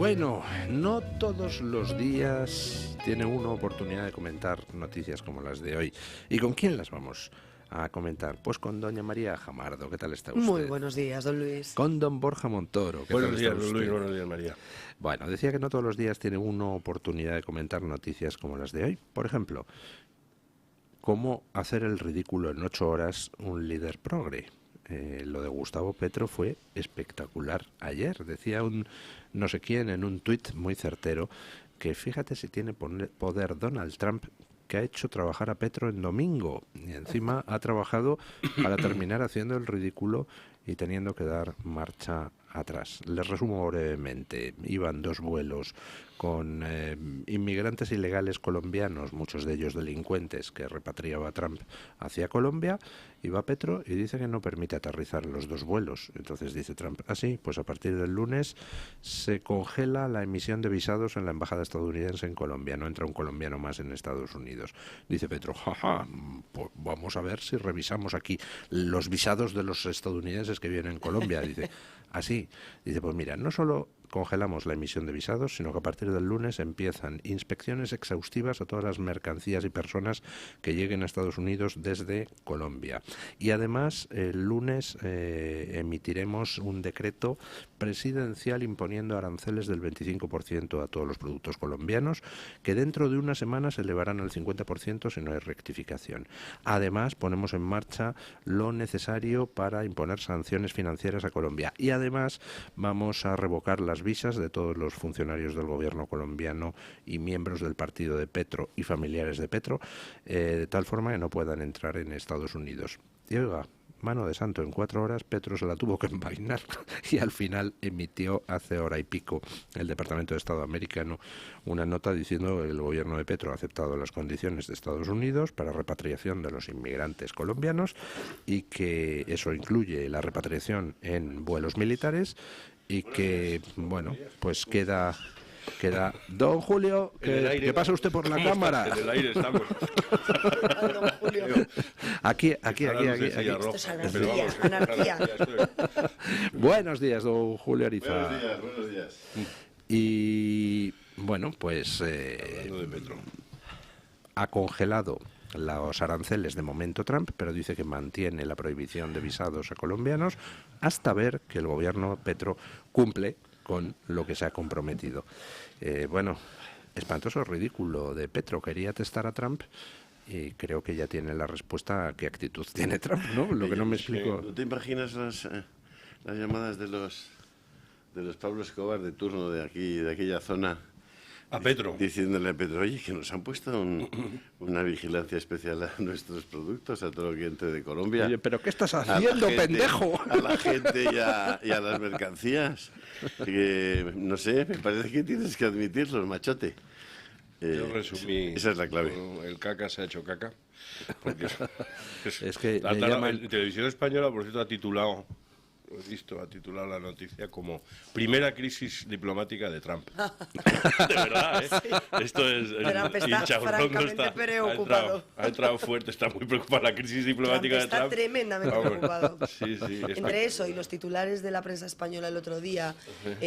Bueno, no todos los días tiene uno oportunidad de comentar noticias como las de hoy. ¿Y con quién las vamos a comentar? Pues con doña María Jamardo. ¿Qué tal está usted? Muy buenos días, don Luis. Con don Borja Montoro. ¿Qué Buenos tal días, está don usted? Luis. Buenos días, María. Bueno, decía que no todos los días tiene uno oportunidad de comentar noticias como las de hoy. Por ejemplo, cómo hacer el ridículo en 8 horas un líder progre. Lo de Gustavo Petro fue espectacular ayer. Decía un no sé quién en un tuit muy certero que fíjate si tiene poder Donald Trump, que ha hecho trabajar a Petro en domingo y encima ha trabajado para terminar haciendo el ridículo y teniendo que dar marcha atrás. Les resumo brevemente. Iban 2 vuelos con inmigrantes ilegales colombianos, muchos de ellos delincuentes, que repatriaba Trump hacia Colombia. Iba Petro y dice que no permite aterrizar los 2 vuelos. Entonces dice Trump, pues a partir del lunes se congela la emisión de visados en la embajada estadounidense en Colombia. No entra un colombiano más en Estados Unidos. Dice Petro, pues vamos a ver si revisamos aquí los visados de los estadounidenses que viven en Colombia. Dice, así. Dice, pues mira, no solo congelamos la emisión de visados, sino que a partir del lunes empiezan inspecciones exhaustivas a todas las mercancías y personas que lleguen a Estados Unidos desde Colombia. Y además, el lunes emitiremos un decreto presidencial imponiendo aranceles del 25% a todos los productos colombianos, que dentro de una semana se elevarán al 50% si no hay rectificación. Además, ponemos en marcha lo necesario para imponer sanciones financieras a Colombia. Y además, vamos a revocar las visas de todos los funcionarios del gobierno colombiano y miembros del partido de Petro y familiares de Petro, de tal forma que no puedan entrar en Estados Unidos. Y oiga, mano de santo, en 4 horas Petro se la tuvo que envainar y al final emitió hace hora y pico el Departamento de Estado americano una nota diciendo que el gobierno de Petro ha aceptado las condiciones de Estados Unidos para repatriación de los inmigrantes colombianos y que eso incluye la repatriación en vuelos militares y que, bueno, pues queda... Don Julio, que pasa usted por la cámara. En el aire estamos. Don Julio. Aquí. Esto es anarquía. Buenos días, don Julio Ariza. Buenos días. Y bueno, pues Hablando de Petro. ha congelado los aranceles de momento Trump, pero dice que mantiene la prohibición de visados a colombianos hasta ver que el gobierno Petro cumple con lo que se ha comprometido. Bueno, espantoso, ridículo de Petro. Quería testar a Trump y creo que ya tiene la respuesta a qué actitud tiene Trump, ¿no? Lo que no me explico. ¿No te imaginas las llamadas de los Pablo Escobar de turno de aquí, de aquella zona? A Petro. Diciéndole a Petro, oye, que nos han puesto una vigilancia especial a nuestros productos, a todo lo que entre de Colombia. Oye, ¿pero qué estás haciendo, pendejo? A la gente y a las mercancías. Que, no sé, me parece que tienes que admitirlo, machote. Yo resumí. Esa es la clave. El caca se ha hecho caca. Porque Es que la, le llaman... en Televisión Española, por cierto, ha titulado la noticia como primera crisis diplomática de Trump. De verdad, ¿eh? Sí. Esto es... Trump está francamente preocupado. Ha entrado fuerte, está muy preocupado. La crisis diplomática de Trump está tremendamente preocupado. Sí. Entre eso y los titulares de la prensa española el otro día,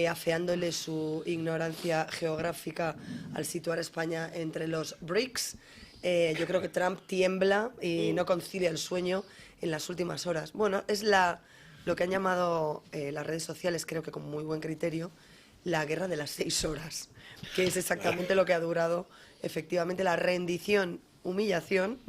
afeándole su ignorancia geográfica al situar a España entre los BRICS, yo creo que Trump tiembla y no concilia el sueño en las últimas horas. Bueno, es lo que han llamado las redes sociales, creo que con muy buen criterio, la guerra de las 6 horas, que es exactamente lo que ha durado efectivamente la rendición, humillación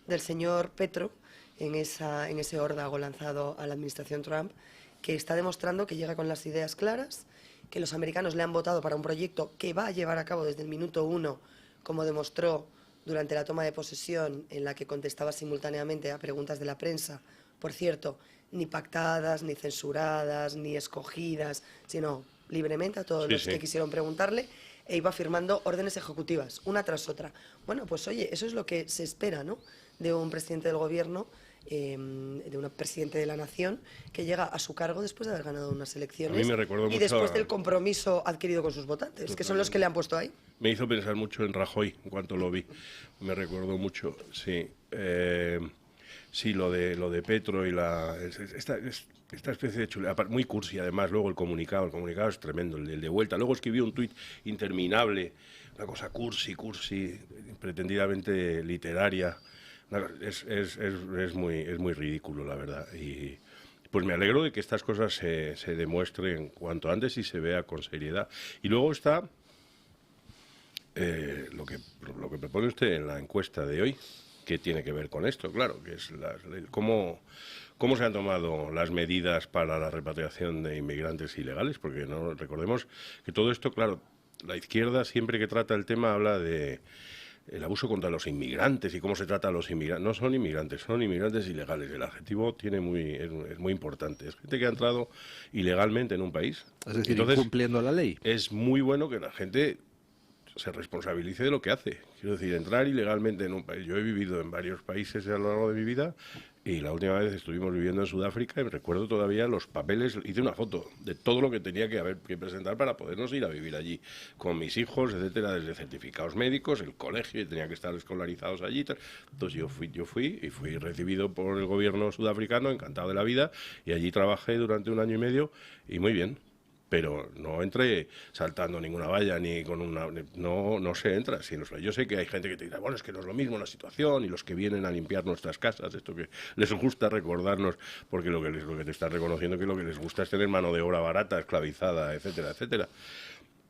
del señor Petro en ese órdago lanzado a la administración Trump, que está demostrando que llega con las ideas claras, que los americanos le han votado para un proyecto que va a llevar a cabo desde el minuto 1, como demostró durante la toma de posesión, en la que contestaba simultáneamente a preguntas de la prensa, por cierto, ni pactadas, ni censuradas, ni escogidas, sino libremente a todos los que quisieron preguntarle, e iba firmando órdenes ejecutivas, una tras otra. Bueno, pues oye, eso es lo que se espera, ¿no?, de un presidente del gobierno, de un presidente de la nación, que llega a su cargo después de haber ganado unas elecciones A mí me recuerdo y mucho después del compromiso adquirido con sus votantes, que son los que le han puesto ahí. Me hizo pensar mucho en Rajoy en cuanto lo vi. Me recordó mucho, sí. Sí, lo de Petro y esta especie de chuleta, muy cursi además, luego el comunicado es tremendo, el de vuelta. Luego escribió un tuit interminable, una cosa cursi, pretendidamente literaria. Es muy ridículo, la verdad. Y pues me alegro de que estas cosas se demuestren cuanto antes y se vea con seriedad. Y luego está lo que propone usted en la encuesta de hoy, que tiene que ver con esto, claro, que es cómo se han tomado las medidas para la repatriación de inmigrantes ilegales, porque no recordemos que todo esto, claro, la izquierda siempre que trata el tema habla de el abuso contra los inmigrantes y cómo se trata a los inmigrantes. No son inmigrantes, son inmigrantes ilegales. El adjetivo es muy importante. Es gente que ha entrado ilegalmente en un país. Es decir, entonces, incumpliendo la ley. Es muy bueno que la gente se responsabilice de lo que hace. Quiero decir, entrar ilegalmente en un país. Yo he vivido en varios países a lo largo de mi vida y la última vez estuvimos viviendo en Sudáfrica y recuerdo todavía los papeles, hice una foto de todo lo que tenía que presentar para podernos ir a vivir allí con mis hijos, etcétera, desde certificados médicos, el colegio, y tenía que estar escolarizados allí. Entonces yo fui recibido por el gobierno sudafricano, encantado de la vida, y allí trabajé durante 1 año y medio y muy bien. Pero no entré saltando ninguna valla ni con una... No se entra. Yo sé que hay gente que te dice, bueno, es que no es lo mismo la situación y los que vienen a limpiar nuestras casas, esto que les gusta recordarnos, porque lo que te están reconociendo que lo que les gusta es tener mano de obra barata, esclavizada, etcétera, etcétera.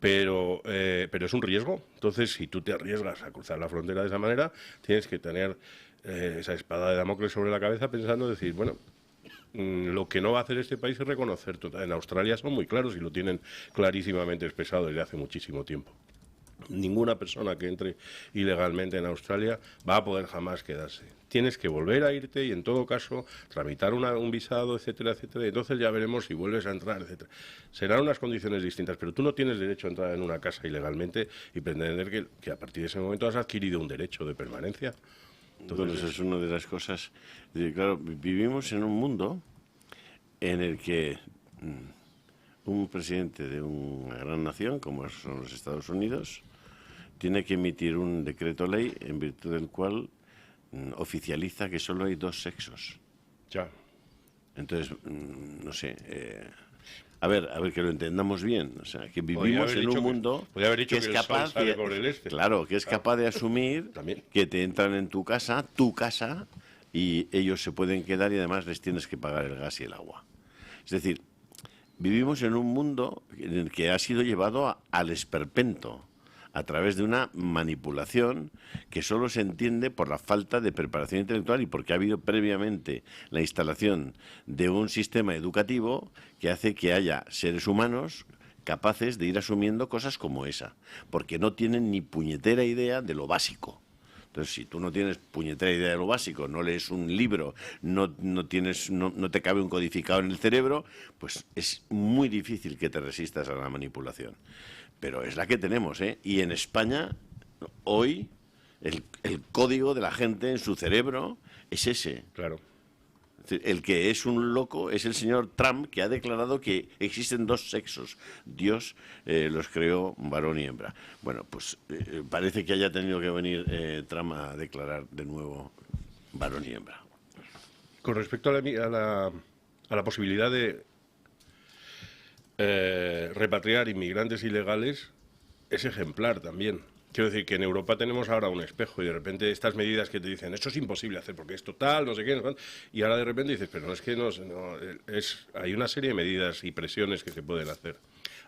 Pero es un riesgo. Entonces, si tú te arriesgas a cruzar la frontera de esa manera, tienes que tener esa espada de Damocles sobre la cabeza pensando, decir, bueno, lo que no va a hacer este país es reconocer. En Australia son muy claros y lo tienen clarísimamente expresado desde hace muchísimo tiempo. Ninguna persona que entre ilegalmente en Australia va a poder jamás quedarse. Tienes que volver a irte y, en todo caso, tramitar un visado, etcétera, etcétera. Y entonces ya veremos si vuelves a entrar, etcétera. Serán unas condiciones distintas, pero tú no tienes derecho a entrar en una casa ilegalmente y pretender que a partir de ese momento has adquirido un derecho de permanencia. Entonces, bueno, eso es una de las cosas. Claro, vivimos en un mundo en el que un presidente de una gran nación, como son los Estados Unidos, tiene que emitir un decreto ley en virtud del cual oficializa que solo hay 2 sexos. Ya. Entonces, no sé... A ver, que lo entendamos bien. O sea, que vivimos en un mundo que es capaz claro, que es capaz de asumir que te entran en tu casa, y ellos se pueden quedar y además les tienes que pagar el gas y el agua. Es decir, vivimos en un mundo en el que ha sido llevado al esperpento a través de una manipulación que solo se entiende por la falta de preparación intelectual y porque ha habido previamente la instalación de un sistema educativo que hace que haya seres humanos capaces de ir asumiendo cosas como esa, porque no tienen ni puñetera idea de lo básico. Entonces, si tú no tienes puñetera idea de lo básico, no lees un libro, no te cabe un codificado en el cerebro, pues es muy difícil que te resistas a la manipulación. Pero es la que tenemos, ¿eh? Y en España, hoy, el código de la gente en su cerebro es ese. Claro. El que es un loco es el señor Trump, que ha declarado que existen 2 sexos. Dios los creó varón y hembra. Bueno, pues parece que haya tenido que venir Trump a declarar de nuevo varón y hembra. Con respecto a la posibilidad de repatriar inmigrantes ilegales, es ejemplar también. Quiero decir que en Europa tenemos ahora un espejo y de repente estas medidas que te dicen esto es imposible hacer porque es total, no sé qué, y ahora de repente dices, pero no es que hay una serie de medidas y presiones que se pueden hacer.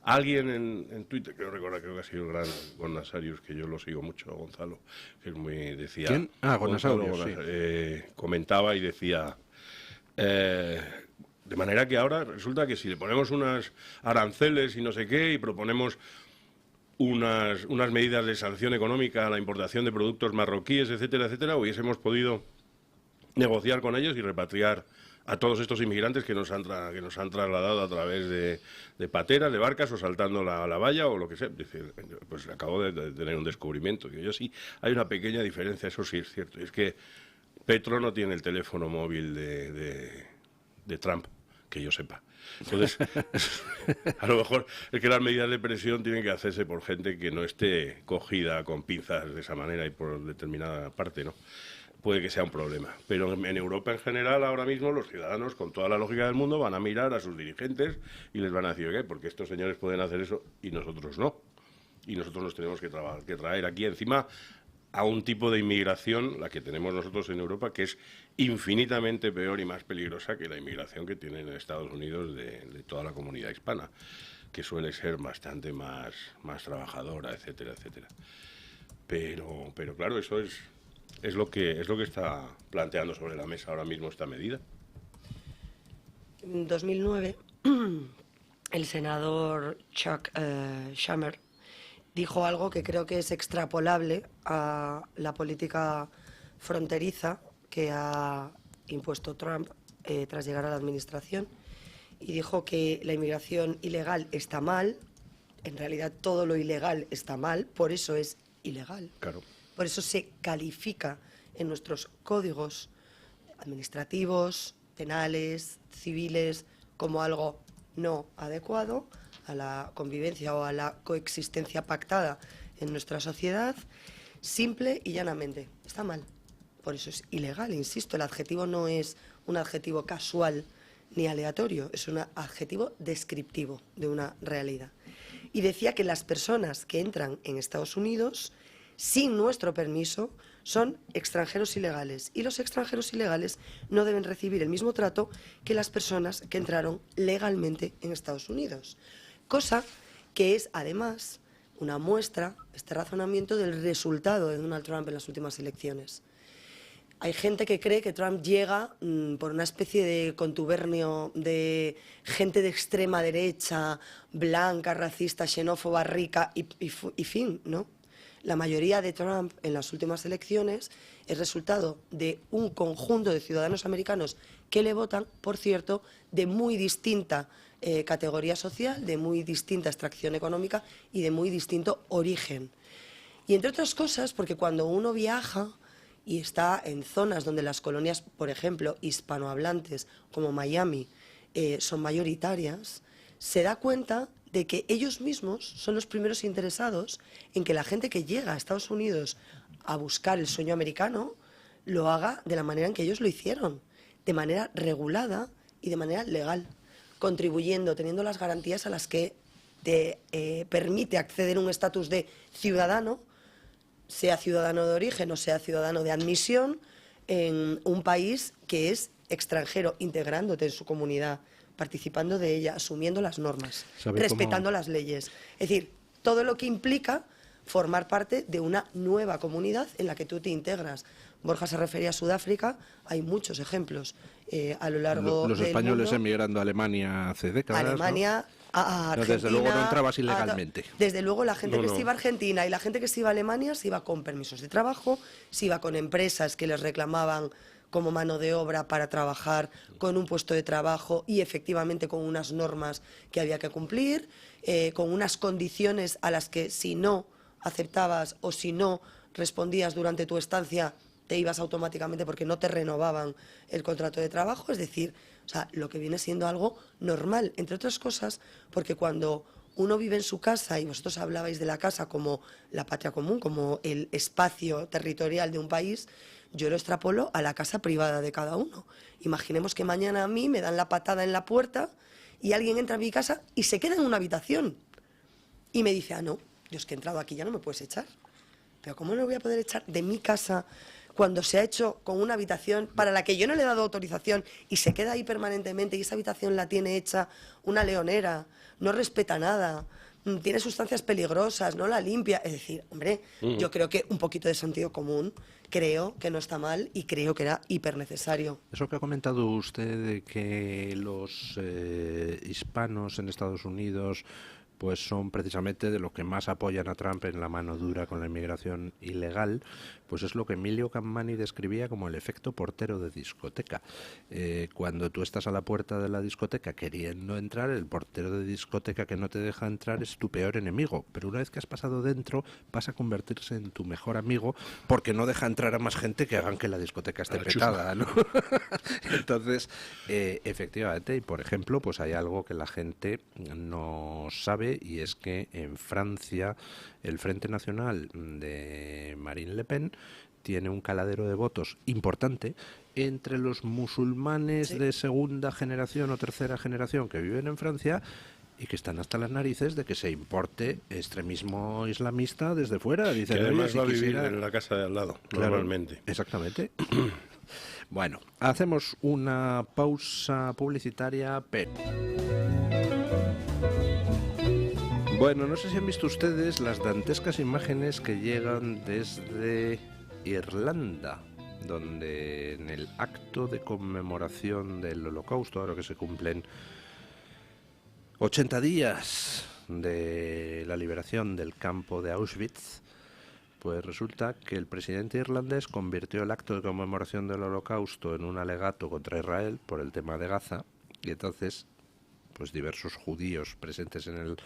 Alguien en Twitter, creo que ha sido el gran Gonasarius, que yo lo sigo mucho, Gonzalo, que es muy, decía... ¿Quién? Gonasarius, sí. Comentaba y decía... de manera que ahora resulta que si le ponemos unas aranceles y no sé qué y proponemos unas medidas de sanción económica a la importación de productos marroquíes, etcétera, etcétera, hubiésemos podido negociar con ellos y repatriar a todos estos inmigrantes que nos han trasladado a través de pateras, de barcas o saltando la valla o lo que sea. Pues acabo de tener un descubrimiento. Yo sí, hay una pequeña diferencia, eso sí es cierto. Es que Petro no tiene el teléfono móvil de Trump, que yo sepa. Entonces, a lo mejor es que las medidas de presión tienen que hacerse por gente que no esté cogida con pinzas de esa manera y por determinada parte, ¿no? puede que sea un problema. Pero en Europa en general, ahora mismo, los ciudadanos, con toda la lógica del mundo, van a mirar a sus dirigentes y les van a decir, ¿qué? Porque estos señores pueden hacer eso y nosotros no. Y nosotros nos tenemos que traer aquí encima a un tipo de inmigración, la que tenemos nosotros en Europa, que es infinitamente peor y más peligrosa que la inmigración que tienen en Estados Unidos de toda la comunidad hispana, que suele ser bastante más trabajadora, etcétera, etcétera. Pero claro, eso es lo que está planteando sobre la mesa ahora mismo esta medida. En 2009, el senador Chuck Schumer dijo algo que creo que es extrapolable a la política fronteriza que ha impuesto Trump tras llegar a la administración, y dijo que la inmigración ilegal está mal. En realidad todo lo ilegal está mal, por eso es ilegal. Claro. Por eso se califica en nuestros códigos administrativos, penales, civiles, como algo no adecuado a la convivencia o a la coexistencia pactada en nuestra sociedad, simple y llanamente. Está mal. Por eso es ilegal, insisto. El adjetivo no es un adjetivo casual ni aleatorio, es un adjetivo descriptivo de una realidad. Y decía que las personas que entran en Estados Unidos sin nuestro permiso son extranjeros ilegales, y los extranjeros ilegales no deben recibir el mismo trato que las personas que entraron legalmente en Estados Unidos. Cosa que es, además, una muestra, este razonamiento, del resultado de Donald Trump en las últimas elecciones. Hay gente que cree que Trump llega por una especie de contubernio de gente de extrema derecha, blanca, racista, xenófoba, rica y fin, ¿no? La mayoría de Trump en las últimas elecciones es resultado de un conjunto de ciudadanos americanos que le votan, por cierto, de muy distinta categoría social, de muy distinta extracción económica y de muy distinto origen. Y entre otras cosas, porque cuando uno viaja y está en zonas donde las colonias, por ejemplo, hispanohablantes, como Miami, son mayoritarias, se da cuenta de que ellos mismos son los primeros interesados en que la gente que llega a Estados Unidos a buscar el sueño americano lo haga de la manera en que ellos lo hicieron, de manera regulada y de manera legal, contribuyendo, teniendo las garantías a las que te permite acceder a un estatus de ciudadano, sea ciudadano de origen o sea ciudadano de admisión, en un país que es extranjero, integrándote en su comunidad, participando de ella, asumiendo las normas, respetando las leyes. Es decir, todo lo que implica formar parte de una nueva comunidad en la que tú te integras. Borja se refería a Sudáfrica, hay muchos ejemplos a lo largo los del españoles mundo. Emigrando a Alemania hace décadas, Alemania, ¿no? A Argentina, desde luego no entrabas ilegalmente. Desde luego la gente que se iba a Argentina y la gente que se iba a Alemania se iba con permisos de trabajo, se iba con empresas que les reclamaban como mano de obra para trabajar, con un puesto de trabajo y efectivamente con unas normas que había que cumplir, con unas condiciones a las que si no aceptabas o si no respondías durante tu estancia te ibas automáticamente porque no te renovaban el contrato de trabajo. Es decir, o sea, lo que viene siendo algo normal, entre otras cosas, porque cuando uno vive en su casa, y vosotros hablabais de la casa como la patria común, como el espacio territorial de un país, yo lo extrapolo a la casa privada de cada uno. Imaginemos que mañana a mí me dan la patada en la puerta y alguien entra a mi casa y se queda en una habitación y me dice, no, yo es que he entrado aquí, ya no me puedes echar. Pero ¿cómo no voy a poder echar de mi casa cuando se ha hecho con una habitación para la que yo no le he dado autorización y se queda ahí permanentemente y esa habitación la tiene hecha una leonera, no respeta nada, tiene sustancias peligrosas, no la limpia? Es decir, hombre, yo creo que un poquito de sentido común, creo que no está mal y creo que era hipernecesario. Eso que ha comentado usted de que los hispanos en Estados Unidos pues son precisamente de los que más apoyan a Trump en la mano dura con la inmigración ilegal, pues es lo que Emilio Cammani describía como el efecto portero de discoteca. Cuando tú estás a la puerta de la discoteca queriendo entrar, el portero de discoteca que no te deja entrar es tu peor enemigo, pero una vez que has pasado dentro vas a convertirse en tu mejor amigo porque no deja entrar a más gente que hagan que la discoteca esté petada, ¿no? Entonces, efectivamente, y por ejemplo, pues hay algo que la gente no sabe, y es que en Francia el Frente Nacional de Marine Le Pen tiene un caladero de votos importante entre los musulmanes de segunda generación o tercera generación que viven en Francia y que están hasta las narices de que se importe extremismo islamista desde fuera. Dicen, que además va a vivir en la casa de al lado, claro, normalmente. Exactamente. Bueno, hacemos una pausa publicitaria, pero... Bueno, no sé si han visto ustedes las dantescas imágenes que llegan desde Irlanda, donde en el acto de conmemoración del Holocausto, ahora que se cumplen 80 días de la liberación del campo de Auschwitz, pues resulta que el presidente irlandés convirtió el acto de conmemoración del Holocausto en un alegato contra Israel por el tema de Gaza, y entonces, pues diversos judíos presentes en el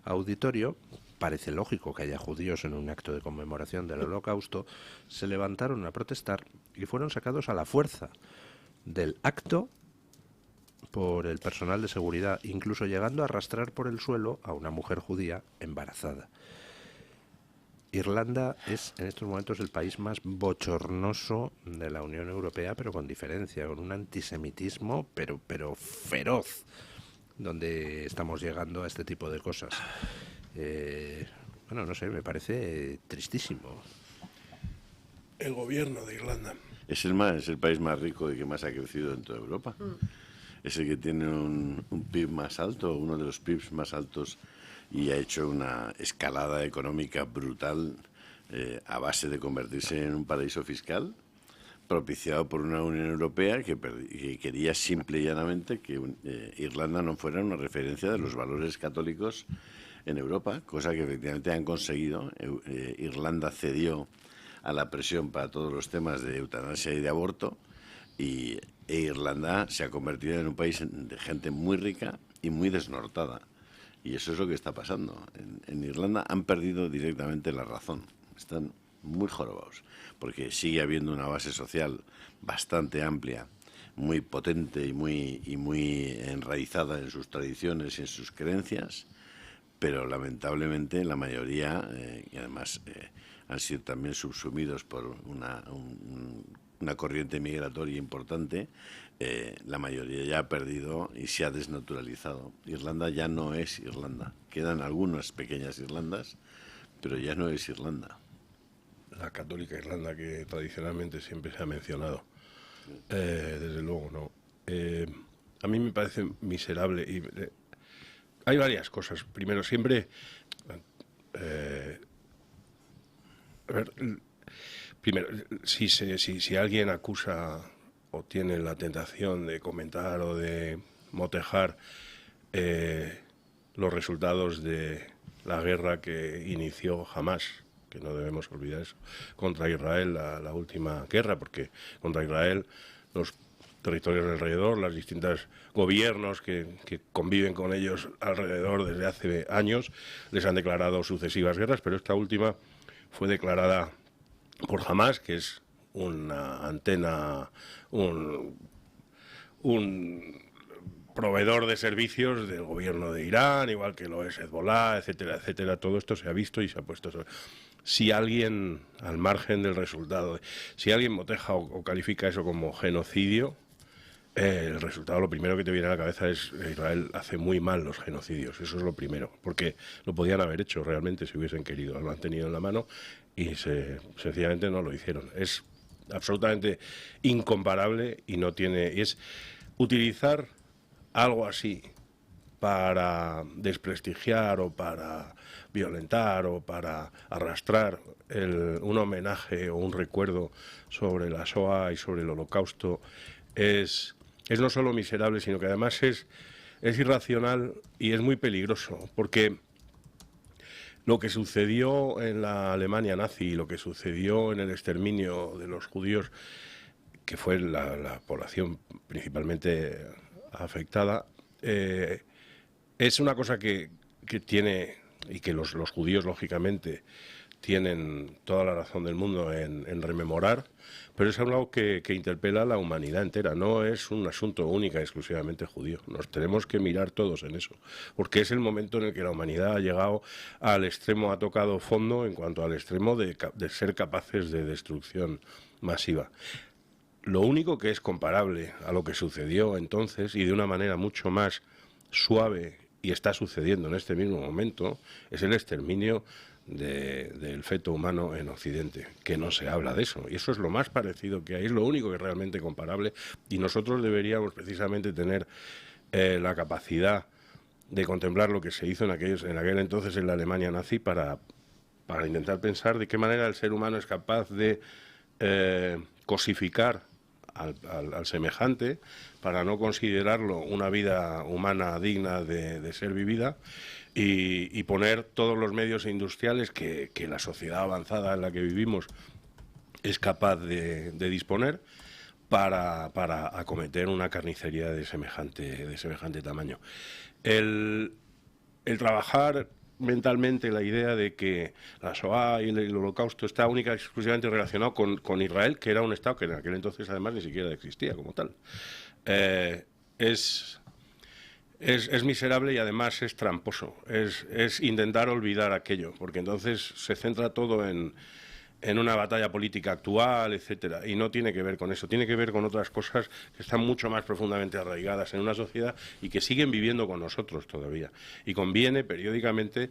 auditorio, parece lógico que haya judíos en un acto de conmemoración del Holocausto, se levantaron a protestar y fueron sacados a la fuerza del acto por el personal de seguridad, incluso llegando a arrastrar por el suelo a una mujer judía embarazada. Irlanda es en estos momentos el país más bochornoso de la Unión Europea, pero con diferencia, con un antisemitismo pero feroz, donde estamos llegando a este tipo de cosas. Bueno, no sé, me parece tristísimo. El gobierno de Irlanda es el país más rico y que más ha crecido en toda Europa. Es el que tiene un PIB más alto, uno de los PIBs más altos, y ha hecho una escalada económica brutal a base de convertirse en un paraíso fiscal, propiciado por una Unión Europea que quería simple y llanamente que Irlanda no fuera una referencia de los valores católicos en Europa, cosa que efectivamente han conseguido. Irlanda cedió a la presión para todos los temas de eutanasia y de aborto, e Irlanda se ha convertido en un país de gente muy rica y muy desnortada. Y eso es lo que está pasando. En Irlanda han perdido directamente la razón. Están muy jorobados, porque sigue habiendo una base social bastante amplia, muy potente y muy enraizada en sus tradiciones y en sus creencias, pero lamentablemente la mayoría, y además han sido también subsumidos por una corriente migratoria importante, la mayoría ya ha perdido y se ha desnaturalizado. Irlanda ya no es Irlanda. Quedan algunas pequeñas Irlandas, pero ya no es Irlanda. La católica Irlanda que tradicionalmente siempre se ha mencionado. Desde luego, no. A mí me parece miserable. Y hay varias cosas. Primero, siempre... primero, si alguien acusa o tiene la tentación de comentar o de motejar los resultados de la guerra que inició Hamás, que no debemos olvidar eso, contra Israel, la última guerra, porque contra Israel los territorios alrededor, los distintos gobiernos que conviven con ellos alrededor desde hace años, les han declarado sucesivas guerras, pero esta última fue declarada por Hamás, que es una antena, un proveedor de servicios del gobierno de Irán, igual que lo es Hezbollah, etcétera, etcétera. Todo esto se ha visto y se ha puesto sobre. Si alguien, al margen del resultado, si alguien moteja o califica eso como genocidio, el resultado, lo primero que te viene a la cabeza es que Israel hace muy mal los genocidios. Eso es lo primero, porque lo podían haber hecho realmente si hubiesen querido. Lo han tenido en la mano y sencillamente no lo hicieron. Es absolutamente incomparable y no tiene... Y es utilizar algo así para desprestigiar o para violentar o para arrastrar un homenaje o un recuerdo sobre la Shoah y sobre el Holocausto es no solo miserable, sino que además es irracional y es muy peligroso, porque lo que sucedió en la Alemania nazi y lo que sucedió en el exterminio de los judíos, que fue la población principalmente afectada, es una cosa que tiene, y que los judíos lógicamente tienen toda la razón del mundo en rememorar, pero es algo que interpela a la humanidad entera, no es un asunto única y exclusivamente judío. Nos tenemos que mirar todos en eso, porque es el momento en el que la humanidad ha llegado al extremo, ha tocado fondo en cuanto al extremo de ser capaces de destrucción masiva. Lo único que es comparable a lo que sucedió entonces, y de una manera mucho más suave, y está sucediendo en este mismo momento, es el exterminio del feto humano en Occidente, que no se habla de eso, y eso es lo más parecido que hay, es lo único que es realmente comparable, y nosotros deberíamos precisamente tener la capacidad de contemplar lo que se hizo en aquel entonces en la Alemania nazi para intentar pensar de qué manera el ser humano es capaz de cosificar al semejante, para no considerarlo una vida humana digna de ser vivida, y poner todos los medios industriales que la sociedad avanzada en la que vivimos es capaz de disponer para acometer una carnicería de semejante tamaño. El trabajar mentalmente la idea de que la Shoah y el Holocausto está única y exclusivamente relacionado con Israel, que era un Estado que en aquel entonces además ni siquiera existía como tal. Es miserable y además es tramposo. Es intentar olvidar aquello, porque entonces se centra todo en una batalla política actual, etcétera, y no tiene que ver con eso, tiene que ver con otras cosas que están mucho más profundamente arraigadas en una sociedad y que siguen viviendo con nosotros todavía. Y conviene periódicamente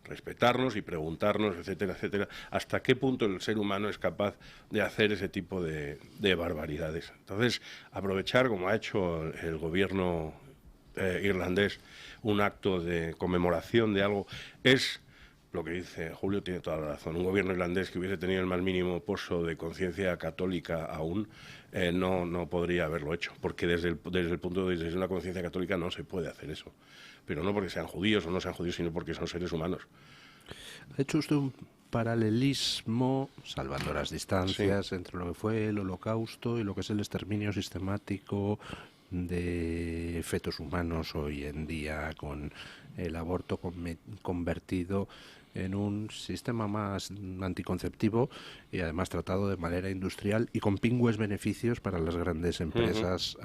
respetarnos y preguntarnos, etcétera, etcétera, hasta qué punto el ser humano es capaz de hacer ese tipo de barbaridades. Entonces, aprovechar, como ha hecho el gobierno irlandés, un acto de conmemoración de algo, es... Lo que dice Julio tiene toda la razón. Un gobierno irlandés que hubiese tenido el más mínimo pozo de conciencia católica aún no podría haberlo hecho, porque desde una conciencia católica no se puede hacer eso. Pero no porque sean judíos o no sean judíos, sino porque son seres humanos. Ha hecho usted un paralelismo, salvando las distancias, entre lo que fue el Holocausto y lo que es el exterminio sistemático de fetos humanos hoy en día, con el aborto convertido en un sistema más anticonceptivo y además tratado de manera industrial y con pingües beneficios para las grandes empresas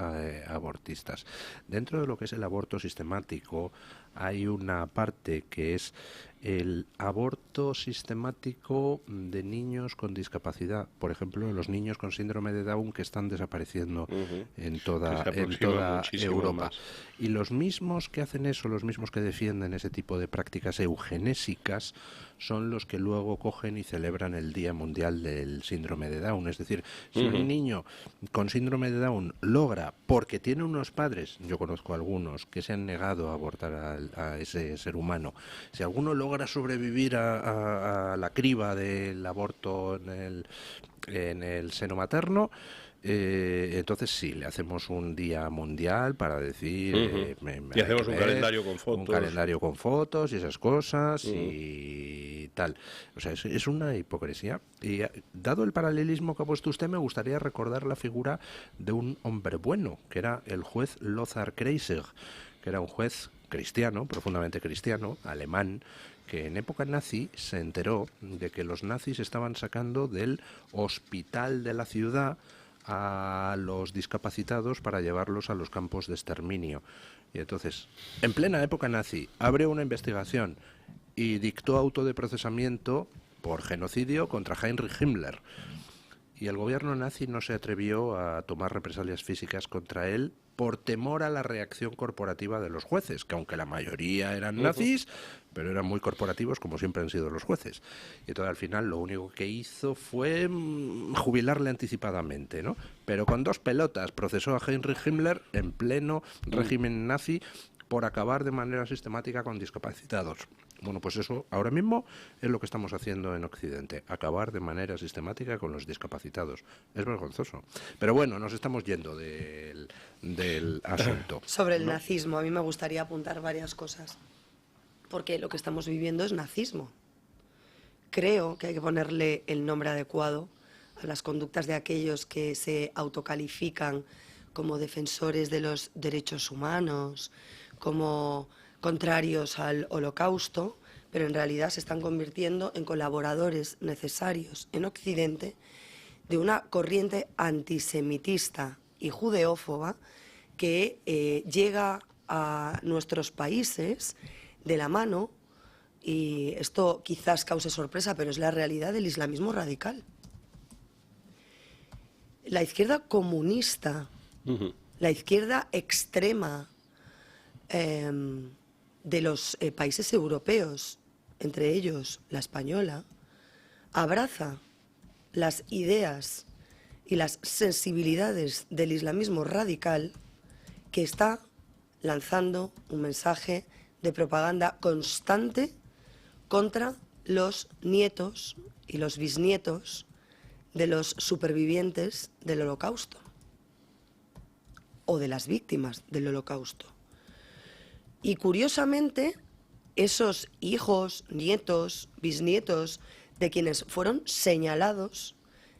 abortistas. Dentro de lo que es el aborto sistemático hay una parte que es el aborto sistemático de niños con discapacidad, por ejemplo, los niños con síndrome de Down, que están desapareciendo en toda Europa. Más. Y los mismos que hacen eso, los mismos que defienden ese tipo de prácticas eugenésicas, son los que luego cogen y celebran el Día Mundial del Síndrome de Down. Es decir, si un niño con síndrome de Down logra, porque tiene unos padres, yo conozco algunos, que se han negado a abortar a ese ser humano, si alguno logra sobrevivir a la criba del aborto en el seno materno, entonces sí, le hacemos un día mundial para decir... y hacemos un calendario con fotos. Un calendario con fotos y esas cosas y tal. O sea, es una hipocresía. Y dado el paralelismo que ha puesto usted, me gustaría recordar la figura de un hombre bueno, que era el juez Lothar Kreisig, que era un juez cristiano, profundamente cristiano, alemán, que en época nazi se enteró de que los nazis estaban sacando del hospital de la ciudad a los discapacitados para llevarlos a los campos de exterminio. Y entonces, en plena época nazi, abrió una investigación y dictó auto de procesamiento por genocidio contra Heinrich Himmler. Y el gobierno nazi no se atrevió a tomar represalias físicas contra él por temor a la reacción corporativa de los jueces, que aunque la mayoría eran nazis, pero eran muy corporativos, como siempre han sido los jueces. Y entonces al final lo único que hizo fue jubilarle anticipadamente, ¿no? Pero con 2 pelotas procesó a Heinrich Himmler en pleno régimen nazi por acabar de manera sistemática con discapacitados. Bueno, pues eso ahora mismo es lo que estamos haciendo en Occidente, acabar de manera sistemática con los discapacitados. Es vergonzoso. Pero bueno, nos estamos yendo del asunto. Sobre el nazismo, a mí me gustaría apuntar varias cosas, porque lo que estamos viviendo es nazismo. Creo que hay que ponerle el nombre adecuado a las conductas de aquellos que se autocalifican como defensores de los derechos humanos, como contrarios al Holocausto, pero en realidad se están convirtiendo en colaboradores necesarios en Occidente de una corriente antisemitista y judeófoba que llega a nuestros países de la mano, y esto quizás cause sorpresa, pero es la realidad del islamismo radical. La izquierda comunista, la izquierda extrema de los países europeos, entre ellos la española, abraza las ideas y las sensibilidades del islamismo radical, que está lanzando un mensaje de propaganda constante contra los nietos y los bisnietos de los supervivientes del Holocausto o de las víctimas del Holocausto. Y curiosamente, esos hijos, nietos, bisnietos de quienes fueron señalados,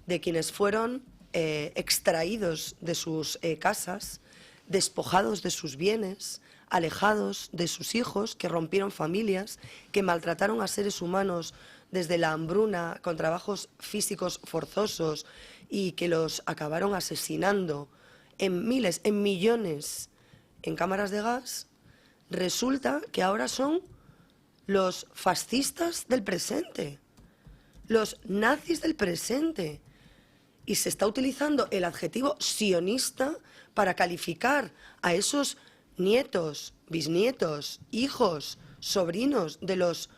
de quienes fueron extraídos de sus casas, despojados de sus bienes, alejados de sus hijos, que rompieron familias, que maltrataron a seres humanos desde la hambruna, con trabajos físicos forzosos, y que los acabaron asesinando en miles, en millones, en cámaras de gas, resulta que ahora son los fascistas del presente, los nazis del presente. Y se está utilizando el adjetivo sionista para calificar a esos nietos, bisnietos, hijos, sobrinos de los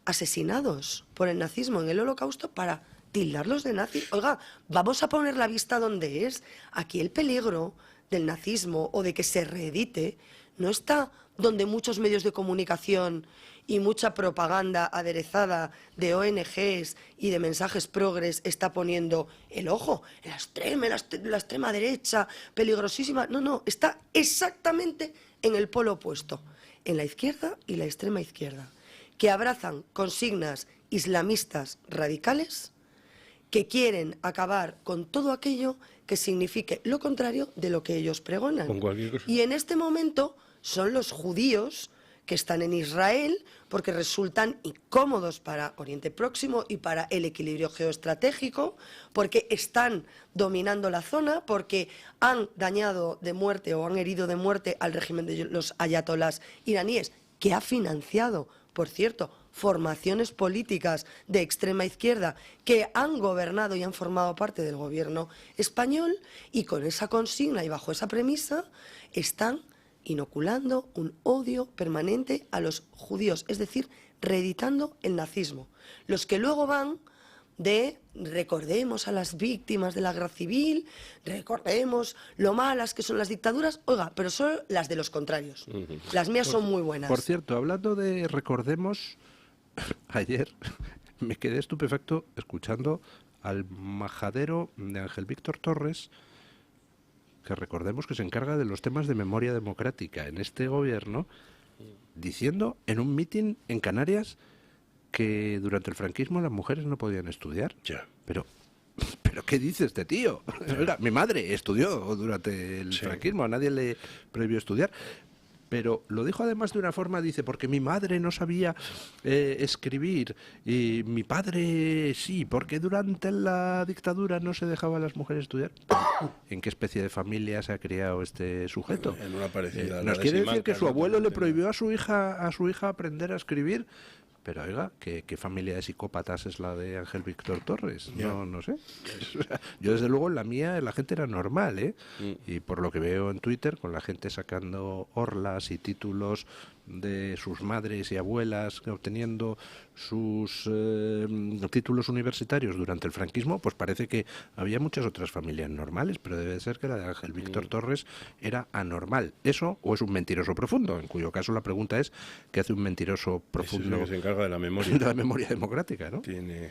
asesinados por el nazismo en el Holocausto, para tildarlos de nazis. Oiga, vamos a poner la vista donde es. Aquí el peligro del nazismo o de que se reedite no está donde muchos medios de comunicación y mucha propaganda aderezada de ONGs y de mensajes progres está poniendo el ojo. La extrema derecha, peligrosísima. No, está exactamente en el polo opuesto, en la izquierda y la extrema izquierda, que abrazan consignas islamistas radicales que quieren acabar con todo aquello que signifique lo contrario de lo que ellos pregonan. Con cualquier cosa. Y en este momento son los judíos que están en Israel porque resultan incómodos para Oriente Próximo y para el equilibrio geoestratégico, porque están dominando la zona, porque han dañado de muerte o han herido de muerte al régimen de los ayatolás iraníes, que ha financiado, por cierto, formaciones políticas de extrema izquierda que han gobernado y han formado parte del gobierno español, y con esa consigna y bajo esa premisa están inoculando un odio permanente a los judíos, es decir, reeditando el nazismo. Los que luego van de recordemos a las víctimas de la guerra civil, recordemos lo malas que son las dictaduras, oiga, pero son las de los contrarios. Las mías son muy buenas. Por cierto, hablando de recordemos, ayer me quedé estupefacto escuchando al majadero de Ángel Víctor Torres, que recordemos que se encarga de los temas de memoria democrática en este gobierno, diciendo en un mitin en Canarias que durante el franquismo las mujeres no podían estudiar. Ya. Pero ¿qué dice este tío? Oiga, mi madre estudió durante el franquismo, a nadie le prohibió estudiar. Pero lo dijo además de una forma, dice, porque mi madre no sabía escribir y mi padre sí, porque durante la dictadura no se dejaba a las mujeres estudiar. ¿En qué especie de familia se ha criado este sujeto? En una parecida. ¿Nos quiere decir que su abuelo le prohibió a su hija aprender a escribir? Pero oiga, ¿qué familia de psicópatas es la de Ángel Víctor Torres? No sé. Yo desde luego en la mía la gente era normal, ¿eh? Y por lo que veo en Twitter, con la gente sacando orlas y títulos de sus madres y abuelas, obteniendo sus títulos universitarios durante el franquismo, pues parece que había muchas otras familias normales, pero debe ser que la de Ángel Víctor Torres era anormal. ¿Eso o es un mentiroso profundo? En cuyo caso la pregunta es, ¿qué hace un mentiroso profundo? Es el que se encarga de la memoria. De la memoria democrática, ¿no? Tiene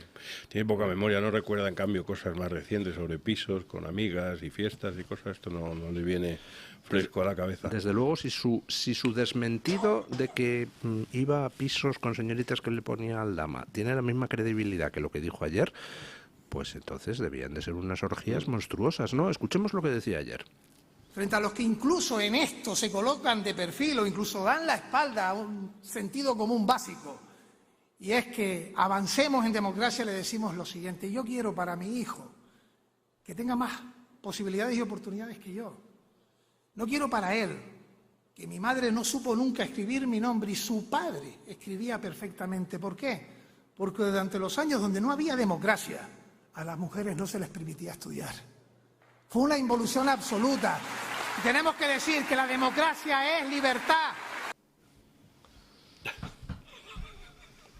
poca memoria, no recuerda en cambio cosas más recientes sobre pisos con amigas y fiestas y cosas. Esto no le viene fresco a la cabeza. Desde luego, si su desmentido de que iba a pisos con señoritas que le ponía al dama tiene la misma credibilidad que lo que dijo ayer, pues entonces debían de ser unas orgías monstruosas, ¿no? Escuchemos lo que decía ayer. Frente a los que incluso en esto se colocan de perfil o incluso dan la espalda a un sentido común básico y es que avancemos en democracia, le decimos lo siguiente: yo quiero para mi hijo que tenga más posibilidades y oportunidades que yo. No quiero para él que mi madre no supo nunca escribir mi nombre y su padre escribía perfectamente. ¿Por qué? Porque durante los años donde no había democracia, a las mujeres no se les permitía estudiar. Fue una involución absoluta. Y tenemos que decir que la democracia es libertad.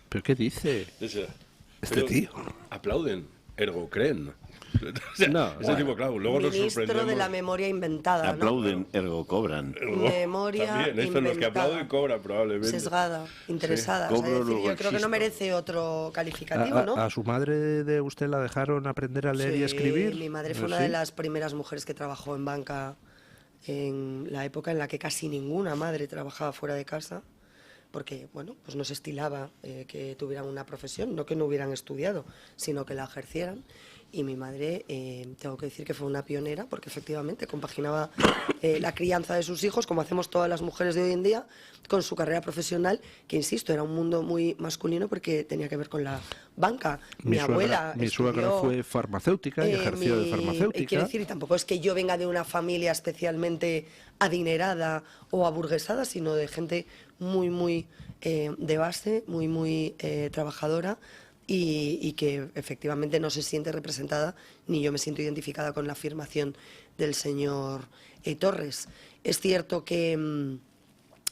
¿Pero qué dice este tío? Aplauden, ergo creen. No, ese tipo, claro, luego nos Ministro sorprendemos. de la memoria inventada, Aplauden, ergo cobran. Memoria también, estos los que aplauden cobran probablemente. Sesgada, interesada. Sí. O sea, es decir, yo creo que no merece otro calificativo, ¿no? ¿A su madre de usted la dejaron aprender a leer y escribir? Mi madre fue una de las primeras mujeres que trabajó en banca en la época en la que casi ninguna madre trabajaba fuera de casa, porque, bueno, pues no se estilaba que tuvieran una profesión, no que no hubieran estudiado, sino que la ejercieran. Y mi madre, tengo que decir que fue una pionera, porque efectivamente compaginaba la crianza de sus hijos, como hacemos todas las mujeres de hoy en día, con su carrera profesional, que insisto, era un mundo muy masculino porque tenía que ver con la banca. Mi abuela Mi suegra fue farmacéutica y ejerció de farmacéutica. Quiero decir, y tampoco es que yo venga de una familia especialmente adinerada o aburguesada, sino de gente muy de base, muy trabajadora, y que efectivamente no se siente representada, ni yo me siento identificada con la afirmación del señor Torres. Es cierto que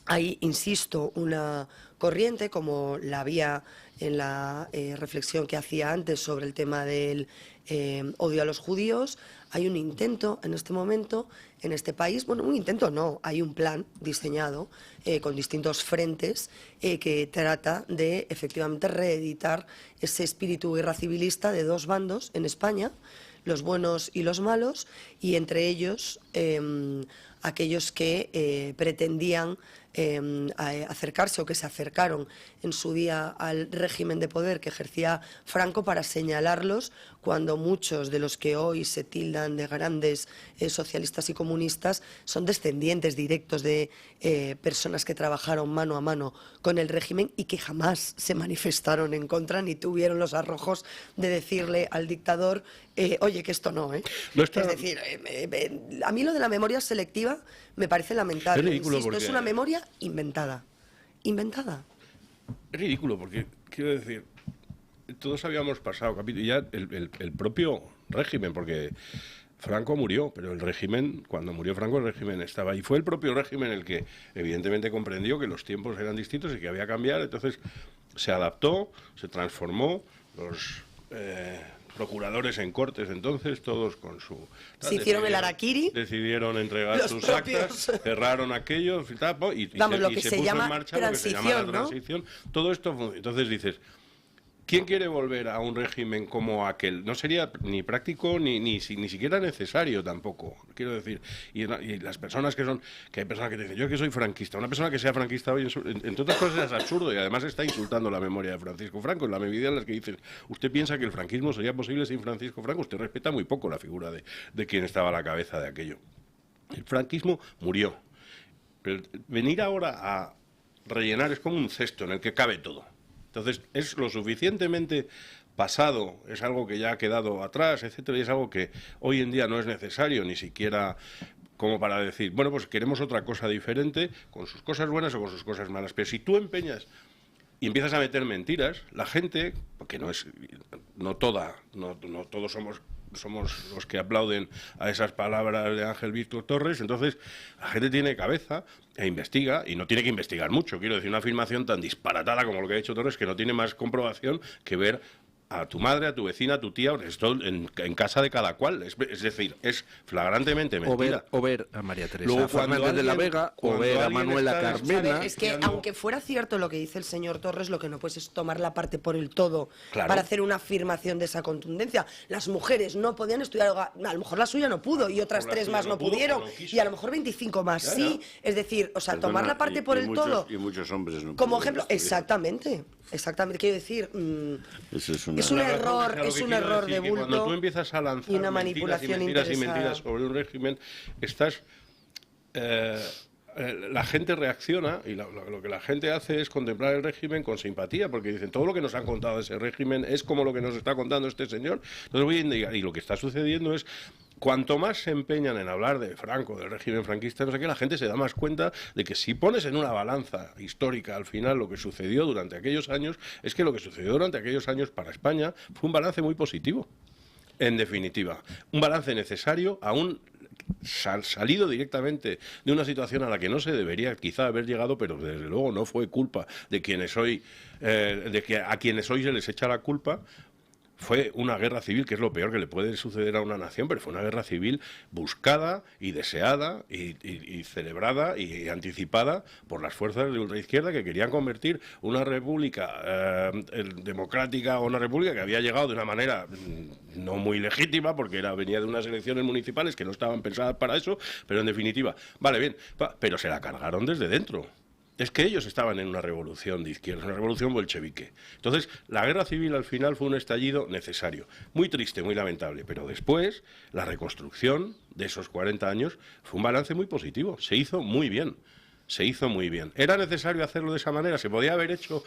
hay, insisto, una corriente, como la había en la reflexión que hacía antes sobre el tema del odio a los judíos. Hay un intento en este momento en este país, bueno, un intento no, hay un plan diseñado con distintos frentes que trata de efectivamente reeditar ese espíritu guerra civilista de dos bandos en España, los buenos y los malos, y entre ellos aquellos que pretendían acercarse o que se acercaron en su día al régimen de poder que ejercía Franco, para señalarlos cuando muchos de los que hoy se tildan de grandes socialistas y comunistas son descendientes directos de personas que trabajaron mano a mano con el régimen y que jamás se manifestaron en contra ni tuvieron los arrojos de decirle al dictador oye, que esto no, No está... Es decir, a mí lo de la memoria selectiva me parece lamentable. Es ridículo, insisto, porque... es una memoria inventada. Inventada. Es ridículo porque, quiero decir, todos habíamos pasado capítulo, ya el propio régimen, porque Franco murió, pero el régimen, cuando murió Franco, el régimen estaba. Y fue el propio régimen el que evidentemente comprendió que los tiempos eran distintos y que había que cambiar, entonces se adaptó, se transformó, los procuradores en cortes entonces, todos con su... Se hicieron el harakiri. Decidieron entregar sus actas, cerraron aquello y se puso en marcha lo que se llama la transición. ¿No? Todo esto, entonces dices, ¿quién quiere volver a un régimen como aquel? No sería ni práctico ni siquiera necesario tampoco, quiero decir. Y las personas que hay personas que te dicen, yo que soy franquista, una persona que sea franquista hoy, entre otras cosas, es absurdo y además está insultando la memoria de Francisco Franco. En la medida en la que dicen, usted piensa que el franquismo sería posible sin Francisco Franco, usted respeta muy poco la figura de quien estaba a la cabeza de aquello. El franquismo murió. Pero venir ahora a rellenar es como un cesto en el que cabe todo. Entonces, es lo suficientemente pasado, es algo que ya ha quedado atrás, etcétera, y es algo que hoy en día no es necesario, ni siquiera como para decir, bueno, pues queremos otra cosa diferente, con sus cosas buenas o con sus cosas malas. Pero si tú empeñas y empiezas a meter mentiras, la gente, porque no todos somos los que aplauden a esas palabras de Ángel Víctor Torres, entonces la gente tiene cabeza e investiga, y no tiene que investigar mucho, quiero decir, una afirmación tan disparatada como lo que ha dicho Torres, que no tiene más comprobación que ver a tu madre, a tu vecina, a tu tía, esto en casa de cada cual, es decir, es flagrantemente mentira. O ver a María Teresa Fernández de la Vega, o ver a Manuela Carmena. Es que aunque fuera cierto lo que dice el señor Torres, lo que no puedes es tomar la parte por el todo, claro, para hacer una afirmación de esa contundencia. Las mujeres no podían estudiar, a lo mejor la suya no pudo, y otras 3 más no pudieron, y a lo mejor 25 más sí. Es decir, o sea, tomar la parte por el todo. Y muchos hombres no como ejemplo, exactamente, quiero decir, es un error de bulto. Cuando tú empiezas a lanzar y una manipulación mentiras sobre un régimen, estás la gente reacciona y lo que la gente hace es contemplar el régimen con simpatía, porque dicen, todo lo que nos han contado de ese régimen es como lo que nos está contando este señor. Entonces voy a indicar, y lo que está sucediendo es, cuanto más se empeñan en hablar de Franco, del régimen franquista, no sé qué, la gente se da más cuenta de que si pones en una balanza histórica al final lo que sucedió durante aquellos años, es que lo que sucedió durante aquellos años para España fue un balance muy positivo. En definitiva, un balance necesario, aún salido directamente de una situación a la que no se debería quizá haber llegado, pero desde luego no fue culpa de quienes hoy, a quienes hoy se les echa la culpa. Fue una guerra civil, que es lo peor que le puede suceder a una nación, pero fue una guerra civil buscada y deseada y celebrada y anticipada por las fuerzas de ultraizquierda que querían convertir una república democrática o una república que había llegado de una manera no muy legítima, porque venía de unas elecciones municipales que no estaban pensadas para eso, pero en definitiva, vale, bien, pero se la cargaron desde dentro. Es que ellos estaban en una revolución de izquierda, una revolución bolchevique. Entonces, la guerra civil al final fue un estallido necesario. Muy triste, muy lamentable, pero después la reconstrucción de esos 40 años fue un balance muy positivo. Se hizo muy bien. Se hizo muy bien. ¿Era necesario hacerlo de esa manera? ¿Se podía haber hecho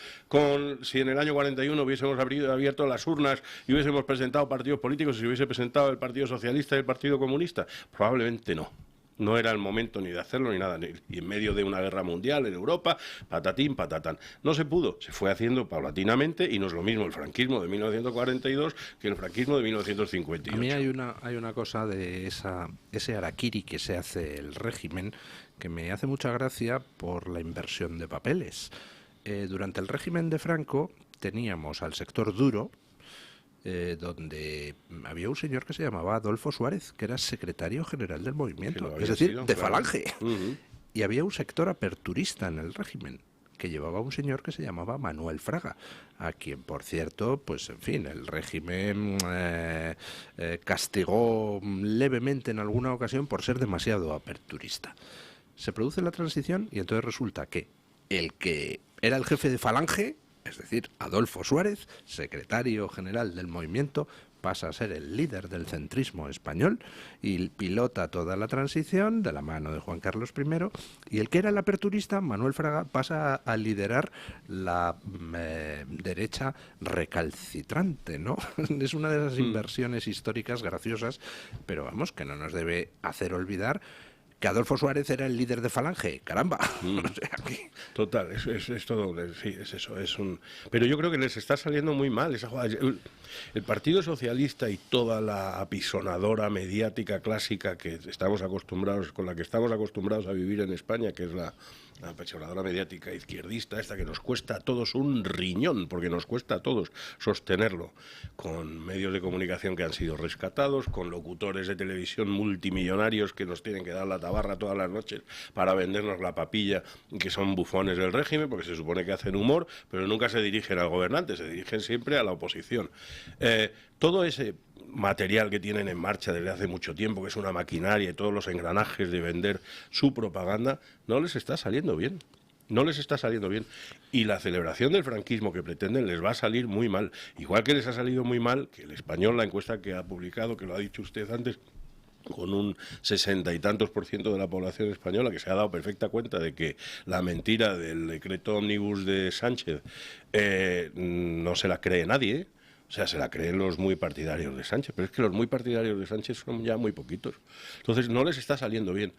si en el año 41 hubiésemos abierto las urnas y hubiésemos presentado partidos políticos y se hubiese presentado el Partido Socialista y el Partido Comunista? Probablemente no. No era el momento ni de hacerlo ni nada. Y en medio de una guerra mundial en Europa, patatín, patatán. No se pudo. Se fue haciendo paulatinamente y no es lo mismo el franquismo de 1942 que el franquismo de 1958. A mí hay una cosa de ese harakiri que se hace el régimen que me hace mucha gracia por la inversión de papeles. Durante el régimen de Franco teníamos al sector duro, donde había un señor que se llamaba Adolfo Suárez, que era secretario general del movimiento, es decir, de Falange. Y había un sector aperturista en el régimen, que llevaba un señor que se llamaba Manuel Fraga, a quien, por cierto, pues en fin, el régimen castigó levemente en alguna ocasión por ser demasiado aperturista. Se produce la transición y entonces resulta que el que era el jefe de Falange, es decir, Adolfo Suárez, secretario general del movimiento, pasa a ser el líder del centrismo español y pilota toda la transición de la mano de Juan Carlos I, y el que era el aperturista, Manuel Fraga, pasa a liderar la derecha recalcitrante, ¿no? Es una de esas inversiones históricas graciosas, pero vamos, que no nos debe hacer olvidar que Adolfo Suárez era el líder de Falange, caramba. O sea, total, es todo, sí, es eso, pero yo creo que les está saliendo muy mal esa jugada. El Partido Socialista y toda la apisonadora mediática clásica que estamos acostumbrados, con la que estamos acostumbrados a vivir en España, que es la apisonadora mediática izquierdista, esta que nos cuesta a todos un riñón, porque nos cuesta a todos sostenerlo, con medios de comunicación que han sido rescatados, con locutores de televisión multimillonarios que nos tienen que dar la tabarra todas las noches para vendernos la papilla, que son bufones del régimen, porque se supone que hacen humor, pero nunca se dirigen al gobernante, se dirigen siempre a la oposición. Todo ese material que tienen en marcha desde hace mucho tiempo, que es una maquinaria y todos los engranajes de vender su propaganda, no les está saliendo bien. No les está saliendo bien. Y la celebración del franquismo que pretenden les va a salir muy mal. Igual que les ha salido muy mal que el Español, la encuesta que ha publicado, que lo ha dicho usted antes, con un 60 y tantos % de la población española que se ha dado perfecta cuenta de que la mentira del decreto ómnibus de Sánchez no se la cree nadie. O sea, se la creen los muy partidarios de Sánchez, pero es que los muy partidarios de Sánchez son ya muy poquitos. Entonces no les está saliendo bien.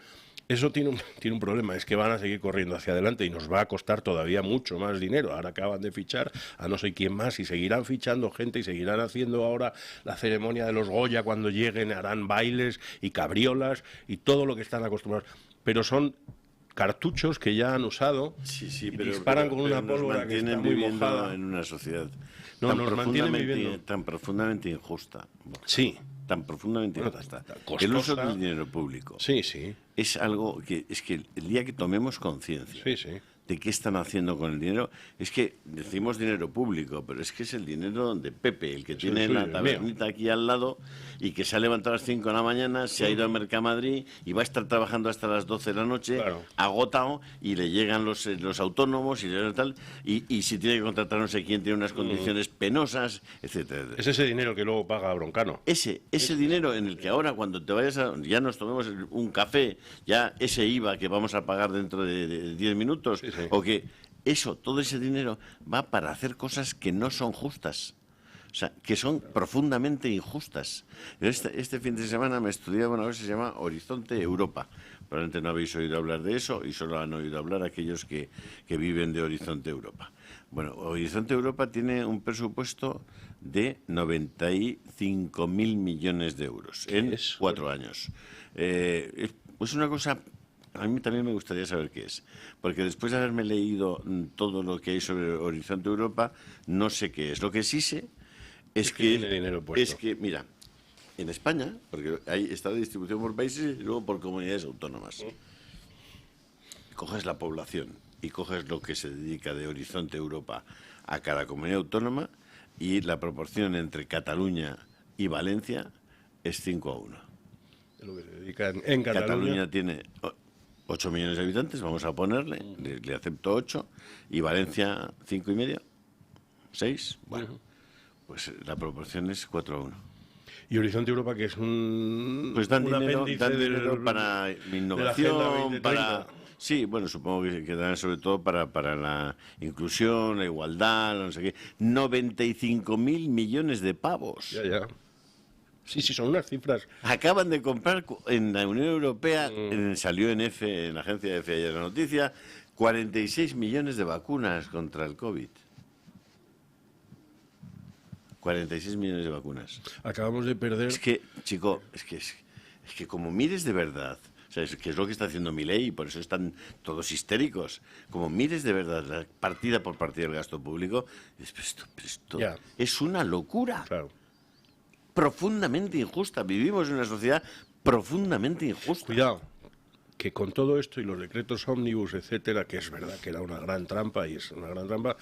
Eso tiene un problema, es que van a seguir corriendo hacia adelante y nos va a costar todavía mucho más dinero. Ahora acaban de fichar a no sé quién más y seguirán fichando gente y seguirán haciendo ahora la ceremonia de los Goya cuando lleguen, harán bailes y cabriolas y todo lo que están acostumbrados. Pero son cartuchos que ya han usado y disparan con una pólvora que está muy mojada. En una sociedad tan profundamente injusta. Sí. Tan profundamente injusta. El uso del dinero público. Sí, sí. Es algo que el día que tomemos conciencia de qué están haciendo con el dinero. Es que decimos dinero público, pero es que es el dinero de Pepe, el que tiene la tabernita aquí al lado y que se ha levantado a las 5 de la mañana, se ha ido a Mercamadrid y va a estar trabajando hasta las 12 de la noche, agotado, y le llegan los autónomos y tal, y si tiene que contratar no sé quién, tiene unas condiciones penosas, etcétera. Es ese dinero que luego paga Broncano. Ese dinero en el que ahora cuando te vayas ya nos tomemos un café, ya ese IVA que vamos a pagar dentro de 10 minutos, o que todo ese dinero va para hacer cosas que no son justas, o sea, que son profundamente injustas. Este fin de semana me estudiaba una cosa que se llama Horizonte Europa. Probablemente no habéis oído hablar de eso y solo han oído hablar aquellos que viven de Horizonte Europa. Bueno, Horizonte Europa tiene un presupuesto de 95.000 millones de euros en 4 años. Es una cosa... A mí también me gustaría saber qué es, porque después de haberme leído todo lo que hay sobre Horizonte Europa, no sé qué es. Lo que sí sé es que, mira, en España, porque está la distribución por países y luego por comunidades autónomas, coges la población y coges lo que se dedica de Horizonte Europa a cada comunidad autónoma y la proporción entre Cataluña y Valencia es 5:1. Lo que se dedica en Cataluña tiene 8 millones de habitantes, vamos a ponerle, le acepto 8, y Valencia 5,5, 6, bueno, pues la proporción es 4:1. Y Horizonte Europa, que es un dinero para innovación, para... Sí, bueno, supongo que dan sobre todo para la inclusión, la igualdad, no sé qué. 95.000 millones de pavos. Ya. Sí, son unas cifras. Acaban de comprar en la Unión Europea, salió en la agencia de EFE ayer la noticia, 46 millones de vacunas contra el COVID. 46 millones de vacunas. Acabamos de perder... Es que, chico, es que como mires de verdad, o sea, que es lo que está haciendo Milei y por eso están todos histéricos, como mires de verdad partida por partida del gasto público, esto es una locura. Claro. Profundamente injusta. Vivimos en una sociedad profundamente injusta. Cuidado, que con todo esto y los decretos ómnibus, etcétera, que es verdad que era una gran trampa y es una gran trampa,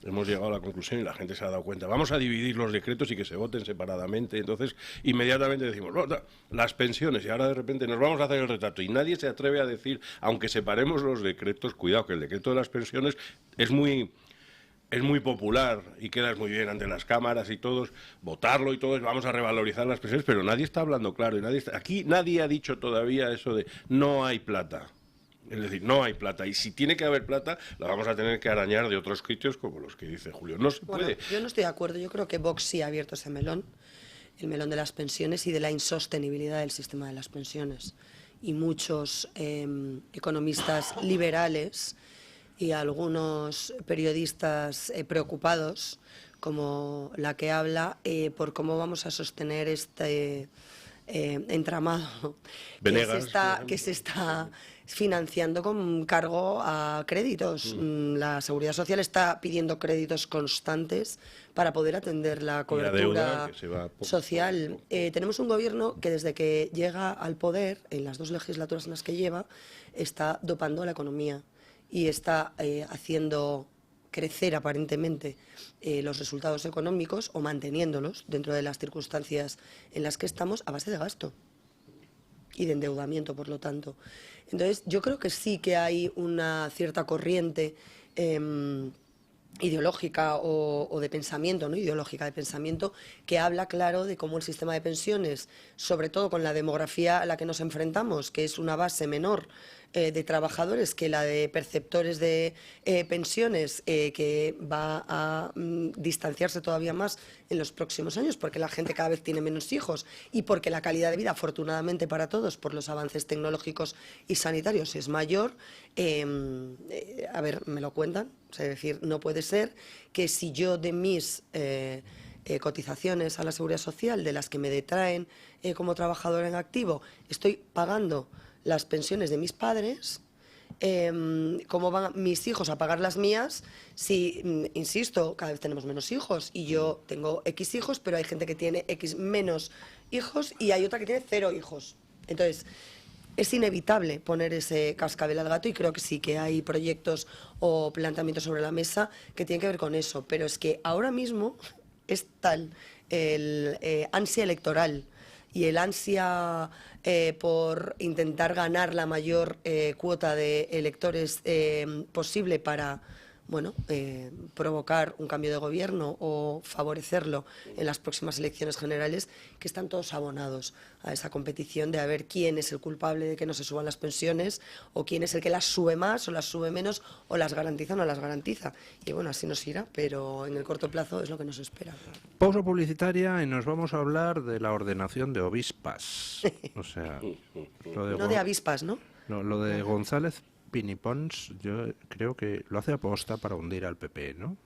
hemos llegado a la conclusión y la gente se ha dado cuenta. Vamos a dividir los decretos y que se voten separadamente. Entonces, inmediatamente decimos, bueno, las pensiones, y ahora de repente nos vamos a hacer el retrato. Y nadie se atreve a decir, aunque separemos los decretos, cuidado, que el decreto de las pensiones es muy popular y quedas muy bien ante las cámaras y todos, votarlo y todo, vamos a revalorizar las pensiones, pero nadie está hablando claro. Aquí nadie ha dicho todavía eso de no hay plata. Es decir, no hay plata. Y si tiene que haber plata, la vamos a tener que arañar de otros sitios como los que dice Julio. No se puede. Yo no estoy de acuerdo. Yo creo que Vox sí ha abierto ese melón, el melón de las pensiones y de la insostenibilidad del sistema de las pensiones. Y muchos economistas liberales y algunos periodistas preocupados, como la que habla, por cómo vamos a sostener este entramado que se está financiando con cargo a créditos. La Seguridad Social está pidiendo créditos constantes para poder atender la cobertura social. Tenemos un gobierno que desde que llega al poder, en las 2 legislaturas en las que lleva, está dopando la economía y está haciendo crecer aparentemente los resultados económicos o manteniéndolos dentro de las circunstancias en las que estamos a base de gasto y de endeudamiento, por lo tanto. Entonces, yo creo que sí que hay una cierta corriente ideológica o de pensamiento, no ideológica, de pensamiento, que habla claro de cómo el sistema de pensiones, sobre todo con la demografía a la que nos enfrentamos, que es una base menor de trabajadores que la de perceptores de pensiones, que va a distanciarse todavía más en los próximos años, porque la gente cada vez tiene menos hijos y porque la calidad de vida, afortunadamente para todos, por los avances tecnológicos y sanitarios, es mayor. A ver, me lo cuentan. Es decir, no puede ser que si yo de mis cotizaciones a la Seguridad Social, de las que me detraen como trabajadora en activo, estoy pagando las pensiones de mis padres, ¿cómo van mis hijos a pagar las mías? Si, insisto, cada vez tenemos menos hijos y yo tengo X hijos, pero hay gente que tiene X menos hijos y hay otra que tiene 0 hijos. Entonces, es inevitable poner ese cascabel al gato, y creo que sí que hay proyectos o planteamientos sobre la mesa que tienen que ver con eso, pero es que ahora mismo es tal el ansia electoral y el ansia por intentar ganar la mayor cuota de electores posible para provocar un cambio de gobierno o favorecerlo en las próximas elecciones generales, que están todos abonados a esa competición de a ver quién es el culpable de que no se suban las pensiones, o quién es el que las sube más o las sube menos, o las garantiza o no las garantiza. Y bueno, así nos irá, pero en el corto plazo es lo que nos espera. Pausa publicitaria y nos vamos a hablar de la ordenación de obispas. O sea, no de avispas, ¿no? No, lo de González Pinipons, yo creo que lo hace aposta para hundir al PP, ¿no?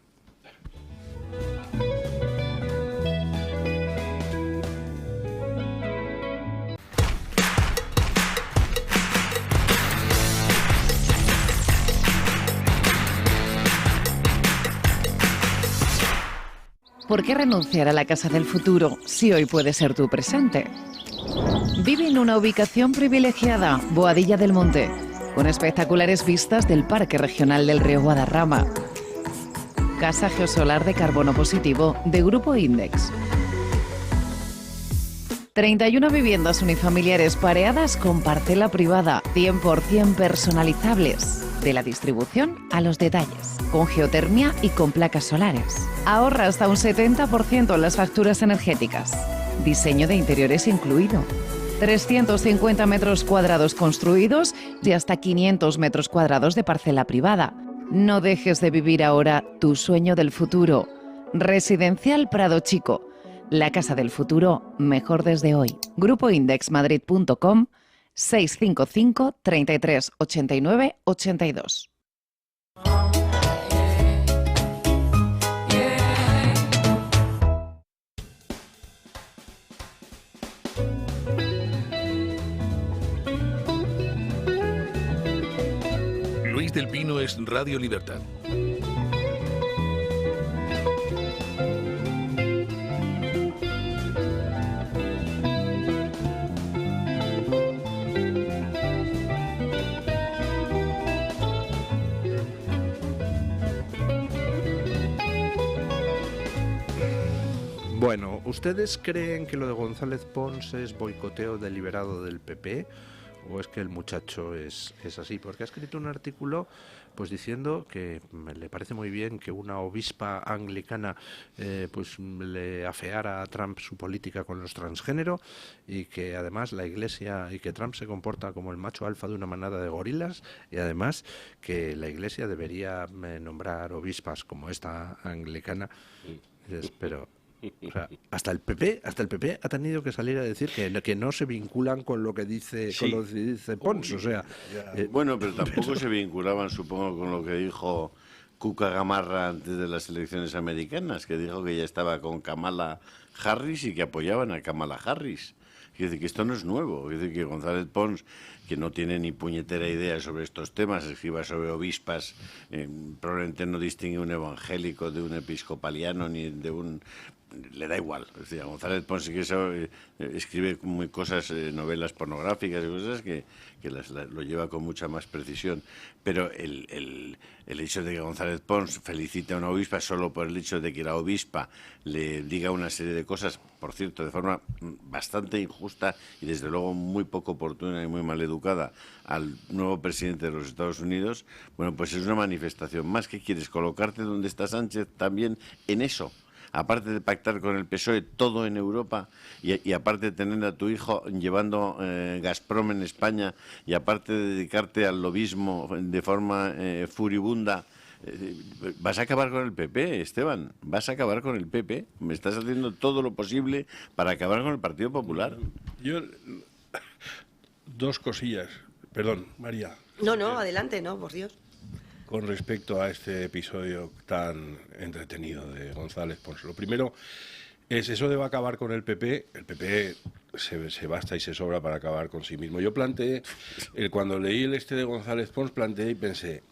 ¿Por qué renunciar a la casa del futuro si hoy puede ser tu presente? Vive en una ubicación privilegiada, Boadilla del Monte, con espectaculares vistas del Parque Regional del Río Guadarrama. Casa geosolar de carbono positivo de Grupo Index. 31 viviendas unifamiliares pareadas con parcela privada, 100% personalizables, de la distribución a los detalles, con geotermia y con placas solares. Ahorra hasta un 70% en las facturas energéticas. Diseño de interiores incluido. 350 metros cuadrados construidos y hasta 500 metros cuadrados de parcela privada. No dejes de vivir ahora tu sueño del futuro. Residencial Prado Chico. La casa del futuro, mejor desde hoy. GrupoIndexMadrid.com 655 33 89 82. Luis del Pino es Radio Libertad. Bueno, ¿ustedes creen que lo de González Pons es boicoteo deliberado del PP? ¿O es que el muchacho es así? Porque ha escrito un artículo pues diciendo que le parece muy bien que una obispa anglicana pues le afeara a Trump su política con los transgénero, y que además la Iglesia, y que Trump se comporta como el macho alfa de una manada de gorilas, y además que la Iglesia debería nombrar obispas como esta anglicana. Pero... O sea, hasta el PP ha tenido que salir a decir que no se vinculan con lo que dice, sí, con lo que dice Pons. O sea, bueno, pero tampoco se vinculaban, supongo, con lo que dijo Cuca Gamarra antes de las elecciones americanas, que dijo que ya estaba con Kamala Harris y que apoyaban a Kamala Harris. Quiere decir que esto no es nuevo. Quiere decir que González Pons, que no tiene ni puñetera idea sobre estos temas, escriba sobre obispas, probablemente no distingue un evangélico de un episcopaliano ni de un... Le da igual. Es decir, González Pons sí que escribe muy cosas, novelas pornográficas y cosas que lo lleva con mucha más precisión. Pero el hecho de que González Pons felicite a una obispa solo por el hecho de que la obispa le diga una serie de cosas, por cierto, de forma bastante injusta y desde luego muy poco oportuna y muy mal educada al nuevo presidente de los Estados Unidos, bueno, pues es una manifestación más. ¿Qué quieres? ¿Colocarte donde está Sánchez también en eso? Aparte de pactar con el PSOE todo en Europa y aparte de tener a tu hijo llevando Gazprom en España y aparte de dedicarte al lobismo de forma furibunda, vas a acabar con el PP, Esteban, vas a acabar con el PP. Me estás haciendo todo lo posible para acabar con el Partido Popular. Yo, dos cosillas. Perdón, María. No, adelante, por Dios. Con respecto a este episodio tan entretenido de González Pons. Lo primero es eso de va a acabar con el PP. El PP se basta y se sobra para acabar con sí mismo. Yo planteé, cuando leí el de González Pons, planteé y pensé,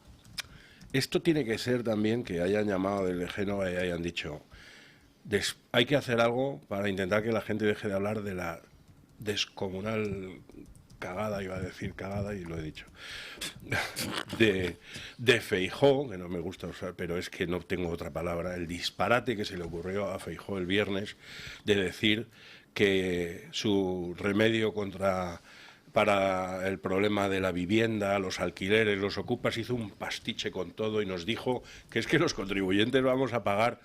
esto tiene que ser también que hayan llamado del Génova y hayan dicho, hay que hacer algo para intentar que la gente deje de hablar de la descomunal cagada, iba a decir cagada y lo he dicho, de Feijóo, que no me gusta usar, pero es que no tengo otra palabra, el disparate que se le ocurrió a Feijóo el viernes de decir que su remedio para el problema de la vivienda, los alquileres, los ocupas, hizo un pastiche con todo y nos dijo que es que los contribuyentes vamos a pagar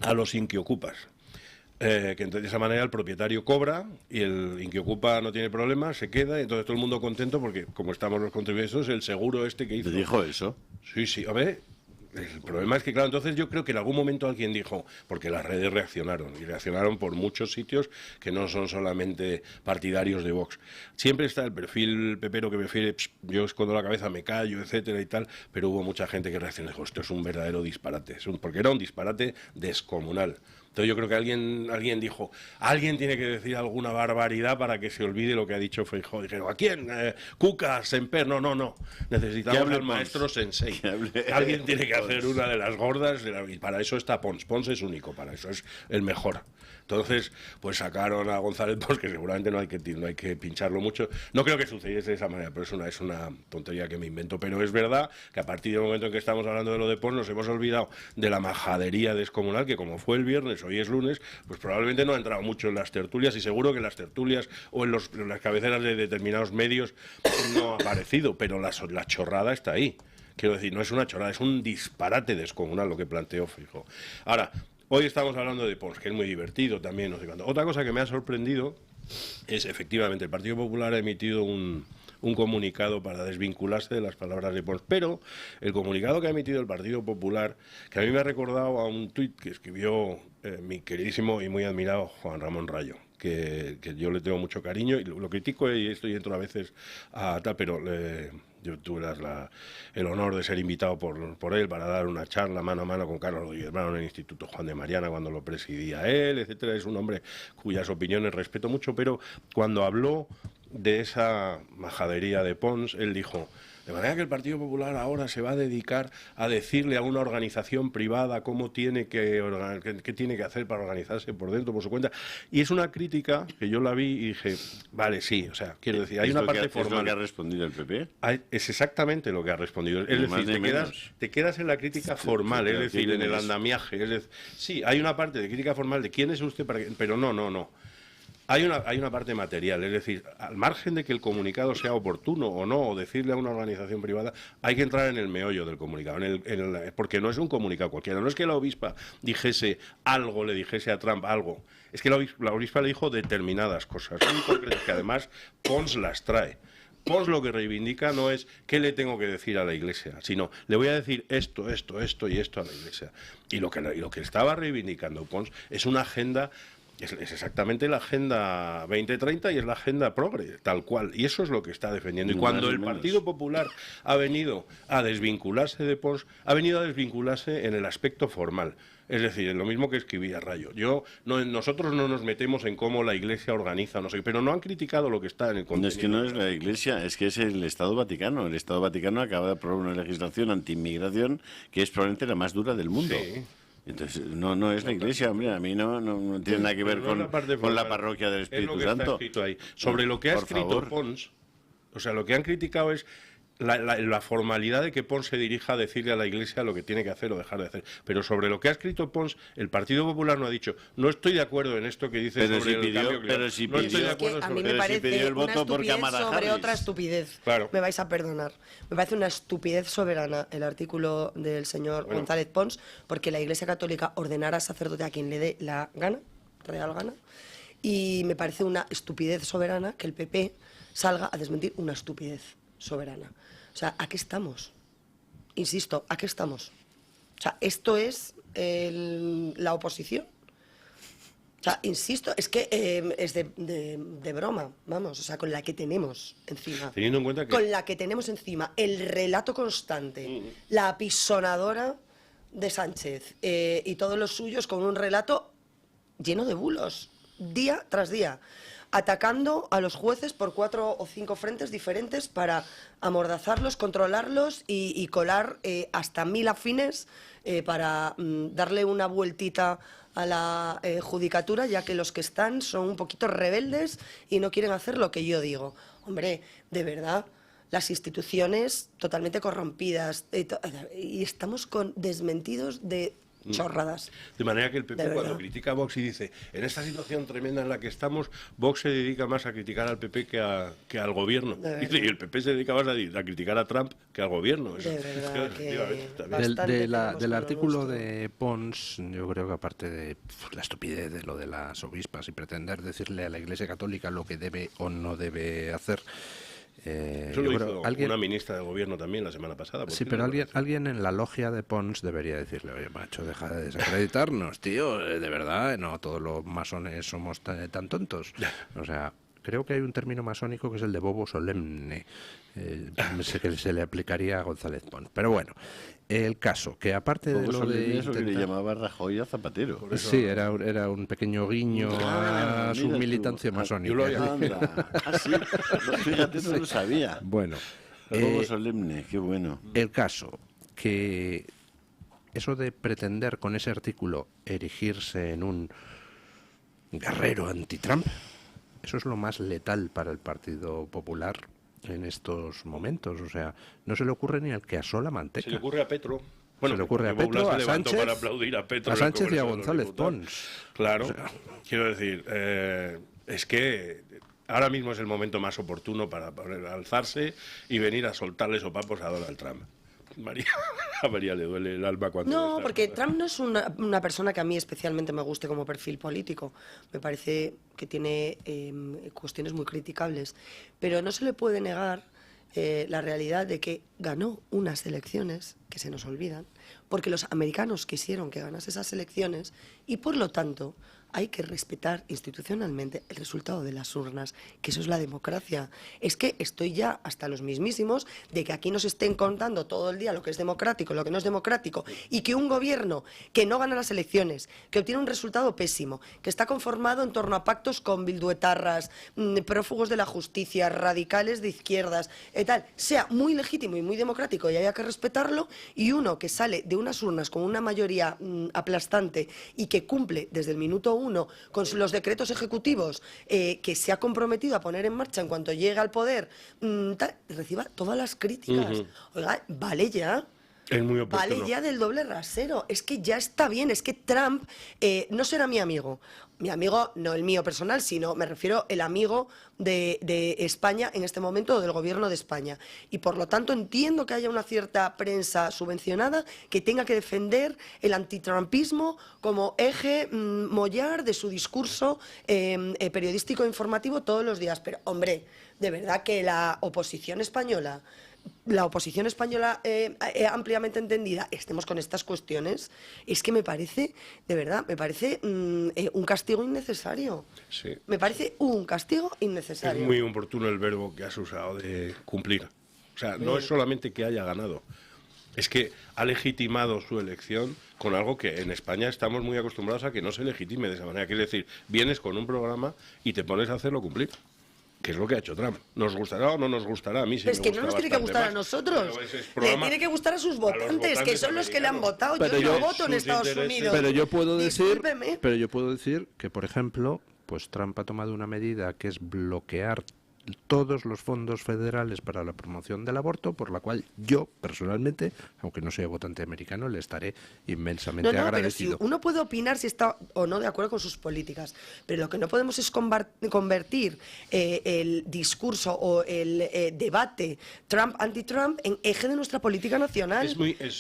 a los inquiocupas. Que entonces de esa manera el propietario cobra y el inquiocupa no tiene problema, se queda y entonces todo el mundo contento porque como estamos los contribuyentes, el seguro este que hizo... ¿Te dijo eso? Sí, a ver... El problema es que, claro, entonces yo creo que en algún momento alguien dijo, porque las redes reaccionaron, y reaccionaron por muchos sitios que no son solamente partidarios de Vox. Siempre está el perfil pepero que prefiere, yo escondo la cabeza, me callo, etcétera y tal, pero hubo mucha gente que reaccionó y dijo, esto es un verdadero disparate, porque era un disparate descomunal. Entonces yo creo que alguien dijo, alguien tiene que decir alguna barbaridad para que se olvide lo que ha dicho Feijóo. Dijeron, ¿a quién? Cuca, Semper, no. Necesitamos al maestro Sensei. Alguien tiene que hacer una de las gordas, y para eso está Pons. Pons es único, para eso es el mejor. Entonces, pues sacaron a González Pons, que seguramente no hay que pincharlo mucho. No creo que sucediese de esa manera, pero es una tontería que me invento. Pero es verdad que a partir del momento en que estamos hablando de lo de Pons, nos hemos olvidado de la majadería descomunal, que como fue el viernes, hoy es lunes, pues probablemente no ha entrado mucho en las tertulias, y seguro que en las tertulias o en las cabeceras de determinados medios no ha aparecido, pero la chorrada está ahí. Quiero decir, no es una chorrada, es un disparate descomunal lo que planteó Feijóo. Ahora, hoy estamos hablando de Pons, que es muy divertido también, no sé cuánto. Otra cosa que me ha sorprendido es, efectivamente, el Partido Popular ha emitido un comunicado para desvincularse de las palabras de Pons, pero el comunicado que ha emitido el Partido Popular, que a mí me ha recordado a un tuit que escribió mi queridísimo y muy admirado Juan Ramón Rayo, que yo le tengo mucho cariño y lo critico y estoy dentro a veces a tal, pero yo tuve el honor de ser invitado por él para dar una charla mano a mano con Carlos Rodríguez Brown en el Instituto Juan de Mariana cuando lo presidía él, etcétera. Es un hombre cuyas opiniones respeto mucho, pero cuando habló de esa majadería de Pons, él dijo, de manera que el Partido Popular ahora se va a dedicar a decirle a una organización privada cómo qué tiene que hacer para organizarse por dentro, por su cuenta. Y es una crítica que yo la vi y dije, vale, sí, o sea, quiero decir, hay una parte formal. ¿Es lo que ha respondido el PP? Es exactamente lo que ha respondido. Es decir, te quedas en la crítica formal, es decir, en el andamiaje. Sí, hay una parte de crítica formal de quién es usted, pero no. Hay una parte material, es decir, al margen de que el comunicado sea oportuno o no, o decirle a una organización privada, hay que entrar en el meollo del comunicado, porque no es un comunicado cualquiera, no es que la obispa dijese algo, le dijese a Trump algo, es que la obispa le dijo determinadas cosas, muy concretas, que además Pons las trae. Pons lo que reivindica no es qué le tengo que decir a la Iglesia, sino le voy a decir esto y esto a la Iglesia. Y lo que estaba reivindicando Pons es una agenda. Es exactamente la Agenda 2030 y es la Agenda Progre, tal cual. Y eso es lo que está defendiendo. Y cuando el Partido Popular ha venido a desvincularse de Pons, ha venido a desvincularse en el aspecto formal. Es decir, en lo mismo que escribía Rayo. Nosotros no nos metemos en cómo la Iglesia organiza, no sé, pero no han criticado lo que está en el contenido. No es que no es la Iglesia, es que es el Estado Vaticano. El Estado Vaticano acaba de aprobar una legislación anti-inmigración que es probablemente la más dura del mundo. Sí. Entonces, no es la Iglesia, hombre, a mí no tiene nada que ver con la parroquia del Espíritu Santo. Ahí. Sobre lo que ha escrito Pons, o sea, lo que han criticado es la formalidad de que Pons se dirija a decirle a la Iglesia lo que tiene que hacer o dejar de hacer. Pero sobre lo que ha escrito Pons, el Partido Popular no ha dicho, no estoy de acuerdo en esto que dice sobre el cambio climático. Pero si a mí me parece el voto una estupidez sobre otra estupidez. Claro. Me vais a perdonar. Me parece una estupidez soberana el artículo del señor González Pons, porque la Iglesia Católica ordenará sacerdote a quien le dé la gana, real gana, y me parece una estupidez soberana que el PP salga a desmentir una estupidez soberana. O sea, ¿a qué estamos? Insisto, ¿a qué estamos? O sea, esto es la oposición. O sea, insisto, es que es de broma, vamos, o sea, con la que tenemos encima. Teniendo en cuenta que... Con la que tenemos encima el relato constante, la apisonadora de Sánchez y todos los suyos con un relato lleno de bulos, día tras día. atacando a los jueces por 4 o 5 frentes diferentes para amordazarlos, controlarlos y colar hasta 1000 afines para darle una vueltita a la judicatura, ya que los que están son un poquito rebeldes y no quieren hacer lo que yo digo. Hombre, de verdad, las instituciones totalmente corrompidas y estamos con desmentidos de chorradas. De manera que el PP cuando critica a Vox y dice, en esta situación tremenda en la que estamos, Vox se dedica más a criticar al PP que al gobierno. Y el PP se dedica más a criticar a Trump que al gobierno. De verdad del artículo de Pons, yo creo que aparte de la estupidez de lo de las obispas y pretender decirle a la Iglesia Católica lo que debe o no debe hacer, eso lo hizo una ministra de gobierno también la semana pasada. Sí, pero alguien en la logia de Pons debería decirle, oye, macho, deja de desacreditarnos, tío, de verdad, no todos los masones somos tan tontos. O sea, creo que hay un término masónico que es el de bobo solemne, sé que se le aplicaría a González Pons. Pero bueno, el caso, que aparte de lo de eso que le llamaba Rajoy a Zapatero. Sí, era un pequeño guiño a su militancia masónica. Sí, fíjate, no lo sabía. Bueno, bobo solemne, qué bueno. El caso, que eso de pretender con ese artículo erigirse en un guerrero anti-Trump, eso es lo más letal para el Partido Popular en estos momentos. O sea, no se le ocurre ni al que asola manteca. Se le ocurre a Petro. Bueno, se le ocurre a Petro, a Sánchez, para aplaudir a Petro, y a González Pons. Claro, o sea, quiero decir, es que ahora mismo es el momento más oportuno para alzarse y venir a soltarle sopapos a Donald Trump. A María le duele el alma cuando... No, porque Trump no es una persona que a mí especialmente me guste como perfil político. Me parece que tiene cuestiones muy criticables. Pero no se le puede negar la realidad de que ganó unas elecciones que se nos olvidan, porque los americanos quisieron que ganase esas elecciones y, por lo tanto, hay que respetar institucionalmente el resultado de las urnas, que eso es la democracia. Es que estoy ya hasta los mismísimos de que aquí nos estén contando todo el día lo que es democrático, lo que no es democrático, y que un gobierno que no gana las elecciones, que obtiene un resultado pésimo, que está conformado en torno a pactos con bilduetarras, prófugos de la justicia, radicales de izquierdas, tal, sea muy legítimo y muy democrático y haya que respetarlo, y uno que sale de unas urnas con una mayoría aplastante y que cumple desde el minuto 1 con los decretos ejecutivos que se ha comprometido a poner en marcha en cuanto llegue al poder, reciba todas las críticas. Oiga, vale ya. Es muy oportuno. Vale ya del doble rasero. Es que ya está bien. Es que Trump no será mi amigo. Mi amigo, no el mío personal, sino me refiero el amigo de España en este momento, o del gobierno de España. Y por lo tanto entiendo que haya una cierta prensa subvencionada que tenga que defender el antitrumpismo como eje mollar de su discurso periodístico e informativo todos los días. Pero, hombre, de verdad que la oposición española ampliamente entendida, estemos con estas cuestiones, es que me parece, de verdad, me parece un castigo innecesario. Sí. Me parece un castigo innecesario. Es muy oportuno el verbo que has usado de cumplir. O sea, no es solamente que haya ganado, es que ha legitimado su elección con algo que en España estamos muy acostumbrados a que no se legitime de esa manera. Quiere decir, vienes con un programa y te pones a hacerlo cumplir. Que es lo que ha hecho Trump. ¿Nos gustará o no nos gustará? A mí sí es que no nos tiene que gustar a nosotros. Le tiene que gustar a sus votantes, que son los que le han votado. Yo no voto en Estados Unidos. Pero yo puedo decir que, por ejemplo, pues Trump ha tomado una medida que es bloquear todos los fondos federales para la promoción del aborto, por la cual yo, personalmente, aunque no sea votante americano, le estaré inmensamente agradecido. Pero si uno puede opinar si está o no de acuerdo con sus políticas, pero lo que no podemos es convertir el discurso o el debate Trump-anti-Trump en eje de nuestra política nacional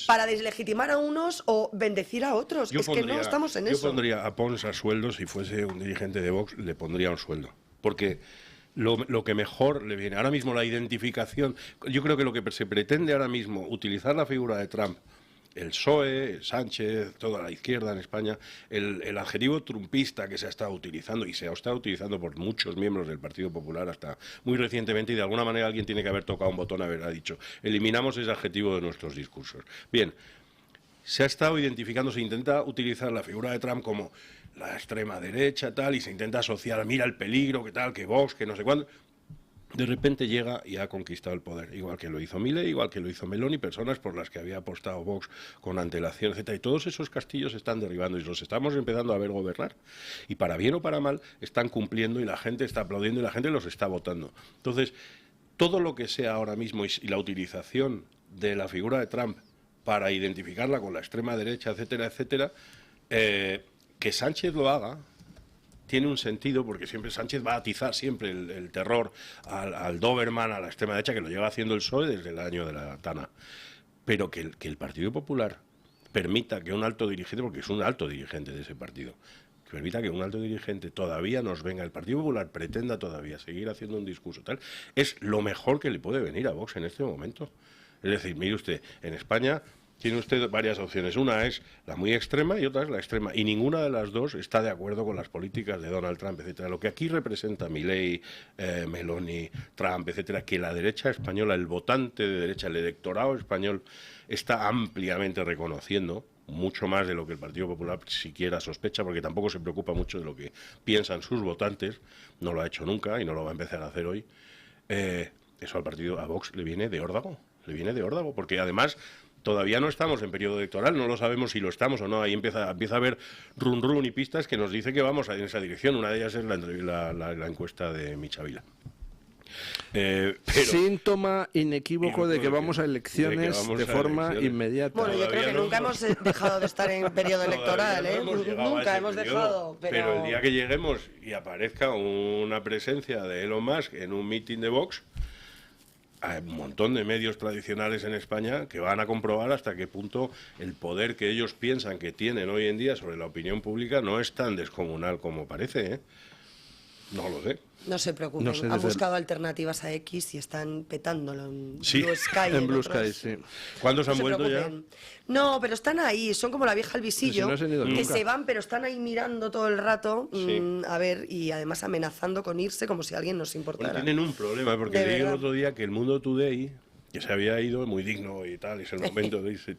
para deslegitimar a unos o bendecir a otros. Que no estamos en eso. Yo pondría a Pons a sueldo, si fuese un dirigente de Vox, le pondría un sueldo. Porque lo que mejor le viene. Ahora mismo la identificación, yo creo que lo que se pretende ahora mismo, utilizar la figura de Trump, el PSOE, el Sánchez, toda la izquierda en España, el adjetivo trumpista que se ha estado utilizando y se ha estado utilizando por muchos miembros del Partido Popular hasta muy recientemente, y de alguna manera alguien tiene que haber tocado un botón, haber dicho, eliminamos ese adjetivo de nuestros discursos. Bien, se ha estado identificando, se intenta utilizar la figura de Trump como la extrema derecha, tal, y se intenta asociar, mira el peligro, que tal, que Vox, que no sé cuándo. De repente llega y ha conquistado el poder, igual que lo hizo Milei, igual que lo hizo Meloni, personas por las que había apostado Vox con antelación, etcétera. Y todos esos castillos se están derribando y los estamos empezando a ver gobernar. Y para bien o para mal están cumpliendo y la gente está aplaudiendo y la gente los está votando. Entonces, todo lo que sea ahora mismo y la utilización de la figura de Trump para identificarla con la extrema derecha, etcétera, etcétera, que Sánchez lo haga, tiene un sentido, porque siempre Sánchez va a atizar siempre el terror al Doberman, a la extrema derecha, que lo lleva haciendo el PSOE desde el año de la Tana. Pero que el Partido Popular permita que un alto dirigente, porque es un alto dirigente de ese partido, que permita que un alto dirigente todavía nos venga, el Partido Popular pretenda todavía seguir haciendo un discurso tal, es lo mejor que le puede venir a Vox en este momento. Es decir, mire usted, en España tiene usted varias opciones. Una es la muy extrema y otra es la extrema. Y ninguna de las dos está de acuerdo con las políticas de Donald Trump, etcétera. Lo que aquí representa Milei, Meloni, Trump, etcétera, que la derecha española, el votante de derecha, el electorado español, está ampliamente reconociendo, mucho más de lo que el Partido Popular siquiera sospecha, porque tampoco se preocupa mucho de lo que piensan sus votantes, no lo ha hecho nunca y no lo va a empezar a hacer hoy. Eso a Vox le viene de órdago, porque además todavía no estamos en periodo electoral, no lo sabemos si lo estamos o no. Ahí empieza a haber run y pistas que nos dice que vamos en esa dirección. Una de ellas es la encuesta de Michavila. Pero síntoma inequívoco de que vamos a elecciones de forma inmediata. Bueno, yo creo que nunca hemos dejado de estar en periodo electoral, nunca hemos dejado. Pero el día que lleguemos y aparezca una presencia de Elon Musk en un meeting de Vox, hay un montón de medios tradicionales en España que van a comprobar hasta qué punto el poder que ellos piensan que tienen hoy en día sobre la opinión pública no es tan descomunal como parece, ¿eh? No lo sé. No se preocupen, han buscado alternativas a X y están petándolo en Blue Sky. En Blue Sky, sí. ¿Cuántos han vuelto ya? No, pero están ahí, son como la vieja al visillo, que se van, pero están ahí mirando todo el rato, a ver, y además amenazando con irse como si alguien nos importara. Bueno, tienen un problema, porque leí el otro día que el Mundo Today, que se había ido, muy digno y tal, es el momento de irse.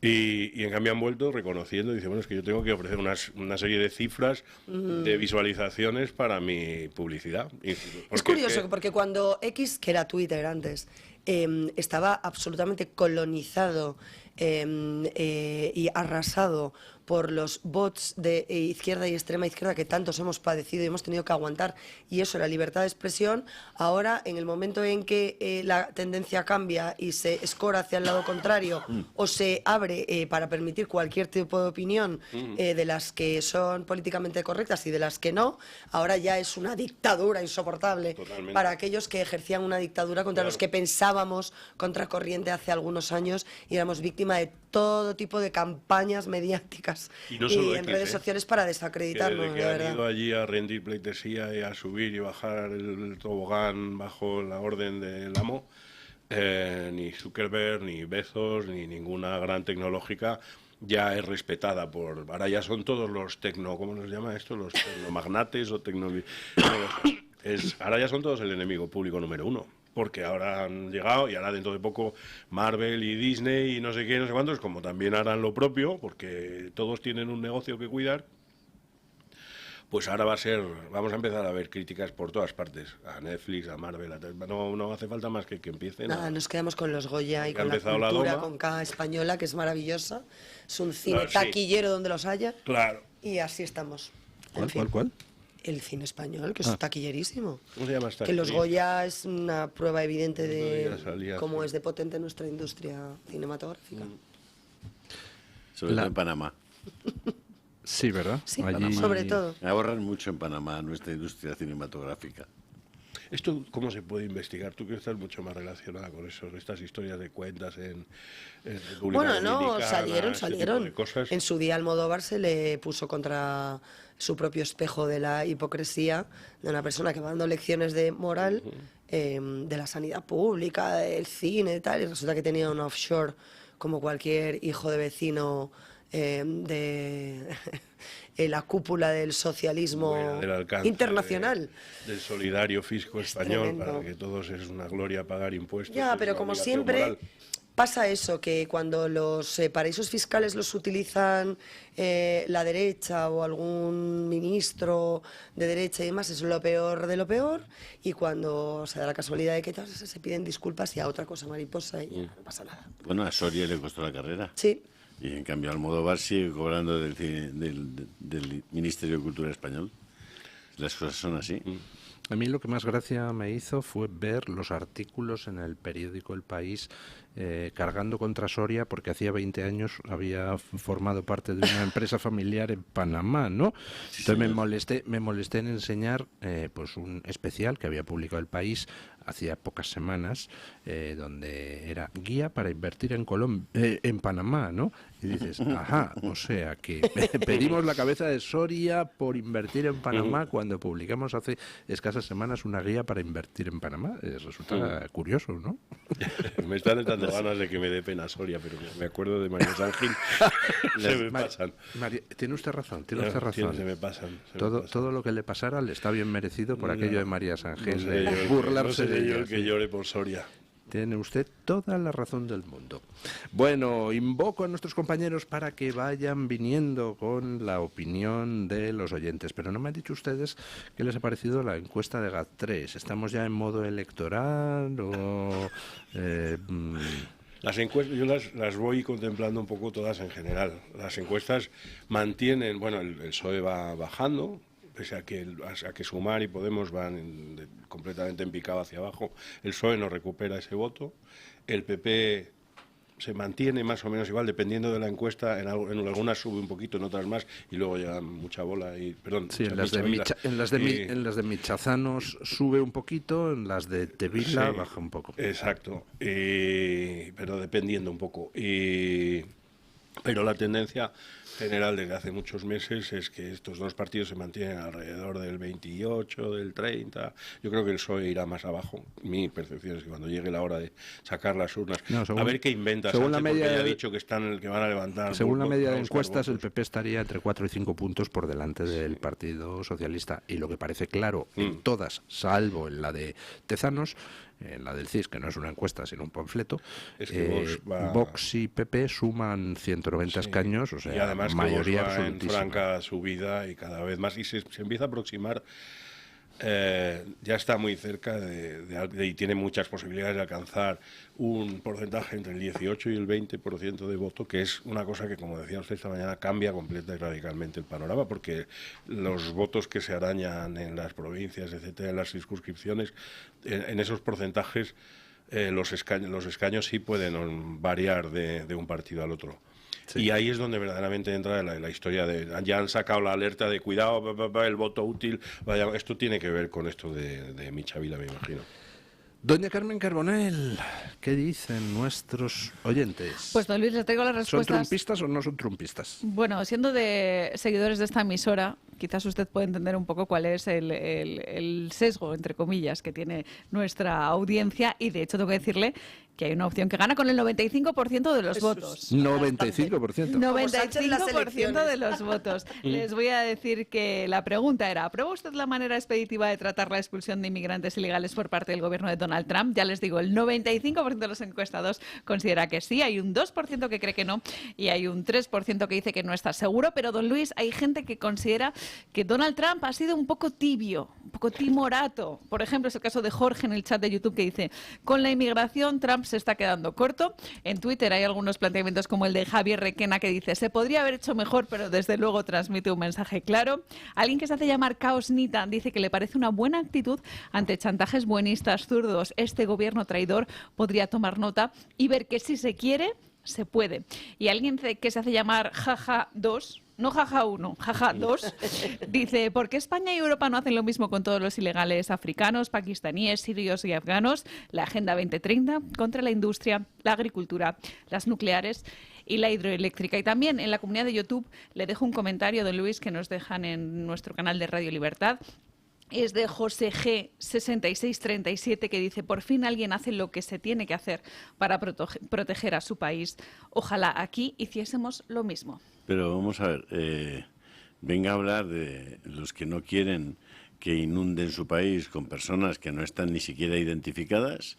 Y en cambio han vuelto reconociendo, dice, bueno, es que yo tengo que ofrecer una serie de cifras de visualizaciones para mi publicidad. Es curioso, porque cuando X, que era Twitter antes, estaba absolutamente colonizado y arrasado por los bots de izquierda y extrema izquierda que tantos hemos padecido y hemos tenido que aguantar, y eso, la libertad de expresión, ahora en el momento en que la tendencia cambia y se escora hacia el lado contrario o se abre para permitir cualquier tipo de opinión de las que son políticamente correctas y de las que no, ahora ya es una dictadura insoportable. Totalmente. Para aquellos que ejercían una dictadura contra los que pensábamos contracorriente hace algunos años y éramos víctimas de todo tipo de campañas mediáticas y en redes sociales para desacreditarnos. Que han ido allí a rendir pleitesía y a subir y bajar el tobogán bajo la orden del amo, ni Zuckerberg, ni Bezos, ni ninguna gran tecnológica ya es respetada por... Ahora ya son todos los ¿cómo los llama esto? Los tecnomagnates o ahora ya son todos el enemigo público número uno. Porque ahora han llegado y ahora dentro de poco Marvel y Disney y no sé qué, no sé cuántos, como también harán lo propio, porque todos tienen un negocio que cuidar, pues ahora vamos a empezar a ver críticas por todas partes, a Netflix, a Marvel, no hace falta más que empiecen. Nada, nos quedamos con los Goya y con la cultura con K española, que es maravillosa, es un cine taquillero donde los haya, claro. Y así estamos. ¿Cuál? El cine español, que es taquillerísimo. ¿Cómo se llama esta? Que los Goya es una prueba evidente de cómo es de potente nuestra industria cinematográfica. Sobre todo en Panamá. Sí, ¿verdad? Sí, allí... sobre todo. Ahorran mucho en Panamá nuestra industria cinematográfica. ¿Esto cómo se puede investigar? Tú que estás mucho más relacionada con eso, estas historias de cuentas en República Dominicana, salieron. En su día Almodóvar se le puso contra su propio espejo de la hipocresía de una persona que va dando lecciones de moral, de la sanidad pública, del cine y tal, y resulta que tenía un offshore como cualquier hijo de vecino de la cúpula del socialismo internacional. Del solidario fisco español, tremendo. Para que todos es una gloria pagar impuestos. Ya, pero como siempre... Moral. pasa eso, que cuando los paraísos fiscales los utilizan la derecha o algún ministro de derecha y demás, es lo peor de lo peor, y cuando se da la casualidad de que se piden disculpas y a otra cosa mariposa y ya no pasa nada. Bueno, a Soria le costó la carrera. Sí. Y en cambio Almodóvar sigue cobrando del Ministerio de Cultura español. Las cosas son así. A mí lo que más gracia me hizo fue ver los artículos en el periódico El País cargando contra Soria porque hacía 20 años había formado parte de una empresa familiar en Panamá, ¿no? Sí, entonces me molesté en enseñar pues un especial que había publicado El País hacía pocas semanas, donde era guía para invertir en Panamá, ¿no? Y dices, ajá, o sea que pedimos la cabeza de Soria por invertir en Panamá cuando publicamos hace escasas semanas una guía para invertir en Panamá. Resulta curioso, ¿no? Me están dando ganas de que me dé pena Soria, pero me acuerdo de María San Gil. Se me pasan. Tiene usted razón, Se me pasan. Todo lo que le pasara le está bien merecido por aquello de María San Gil, burlarse de yo el que llore por Soria. Tiene usted toda la razón del mundo. Bueno, invoco a nuestros compañeros para que vayan viniendo con la opinión de los oyentes. Pero no me han dicho ustedes qué les ha parecido la encuesta de GAT3. ¿Estamos ya en modo electoral o...? Las encuestas, yo las voy contemplando un poco todas en general. Las encuestas mantienen, bueno, el PSOE va bajando, pese a que Sumar y Podemos van completamente en picado hacia abajo. El PSOE no recupera ese voto. El PP se mantiene más o menos igual, dependiendo de la encuesta. En algunas sube un poquito, en otras más, y luego ya mucha bola. Sí, en las de Michazanos sube un poquito, en las de Tevila baja un poco. Exacto, pero dependiendo un poco. Pero la tendencia general desde hace muchos meses es que estos dos partidos se mantienen alrededor del 28, del 30. Yo creo que el PSOE irá más abajo. Mi percepción es que cuando llegue la hora de sacar las urnas, a ver qué inventa Sánchez, porque ya ha dicho que van a levantar. Según la media de encuestas, el PP estaría entre 4 y 5 puntos por delante del Partido Socialista. Y lo que parece claro en todas, salvo en la de Tezanos, en la del CIS, que no es una encuesta sino un panfleto, es que Vox y PP suman 190 escaños, o sea, y además mayoría que Vox va en absolutísima. franca subida y cada vez más, y se empieza a aproximar, ya está muy cerca y tiene muchas posibilidades de alcanzar un porcentaje entre el 18 y el 20% de voto, que es una cosa que, como decía usted esta mañana, cambia completa y radicalmente el panorama, porque los votos que se arañan en las provincias, etcétera, en las circunscripciones, en esos porcentajes, los escaños sí pueden variar de un partido al otro. Sí. Y ahí es donde verdaderamente entra la historia ya han sacado la alerta de cuidado, el voto útil, vaya, esto tiene que ver con esto de Michavila, me imagino. Doña Carmen Carbonell, ¿qué dicen nuestros oyentes? Pues don Luis, le traigo las respuestas. ¿Son trumpistas o no son trumpistas? Bueno, siendo de seguidores de esta emisora, quizás usted puede entender un poco cuál es el sesgo, entre comillas, que tiene nuestra audiencia, y de hecho tengo que decirle que hay una opción que gana con el 95% de los votos. 95%. 95% de los votos. Les voy a decir que la pregunta era, ¿aprueba usted la manera expeditiva de tratar la expulsión de inmigrantes ilegales por parte del gobierno de Donald Trump? Ya les digo, el 95% de los encuestados considera que sí, hay un 2% que cree que no y hay un 3% que dice que no está seguro, pero don Luis, hay gente que considera que Donald Trump ha sido un poco tibio, un poco timorato. Por ejemplo, es el caso de Jorge en el chat de YouTube que dice, con la inmigración Trump se está quedando corto. En Twitter hay algunos planteamientos como el de Javier Requena que dice, se podría haber hecho mejor, pero desde luego transmite un mensaje claro. Alguien que se hace llamar Caos Nita dice que le parece una buena actitud ante chantajes buenistas zurdos. Este gobierno traidor podría tomar nota y ver que si se quiere, se puede. Y alguien que se hace llamar Jaja 2, no Jaja 1, Jaja 2, dice, ¿por qué España y Europa no hacen lo mismo con todos los ilegales africanos, pakistaníes, sirios y afganos? La Agenda 2030 contra la industria, la agricultura, las nucleares y la hidroeléctrica. Y también en la comunidad de YouTube le dejo un comentario, don Luis, que nos dejan en nuestro canal de Radio Libertad. Es de José G. 6637 que dice, por fin alguien hace lo que se tiene que hacer para proteger a su país. Ojalá aquí hiciésemos lo mismo. Pero vamos a ver, venga a hablar de los que no quieren que inunden su país con personas que no están ni siquiera identificadas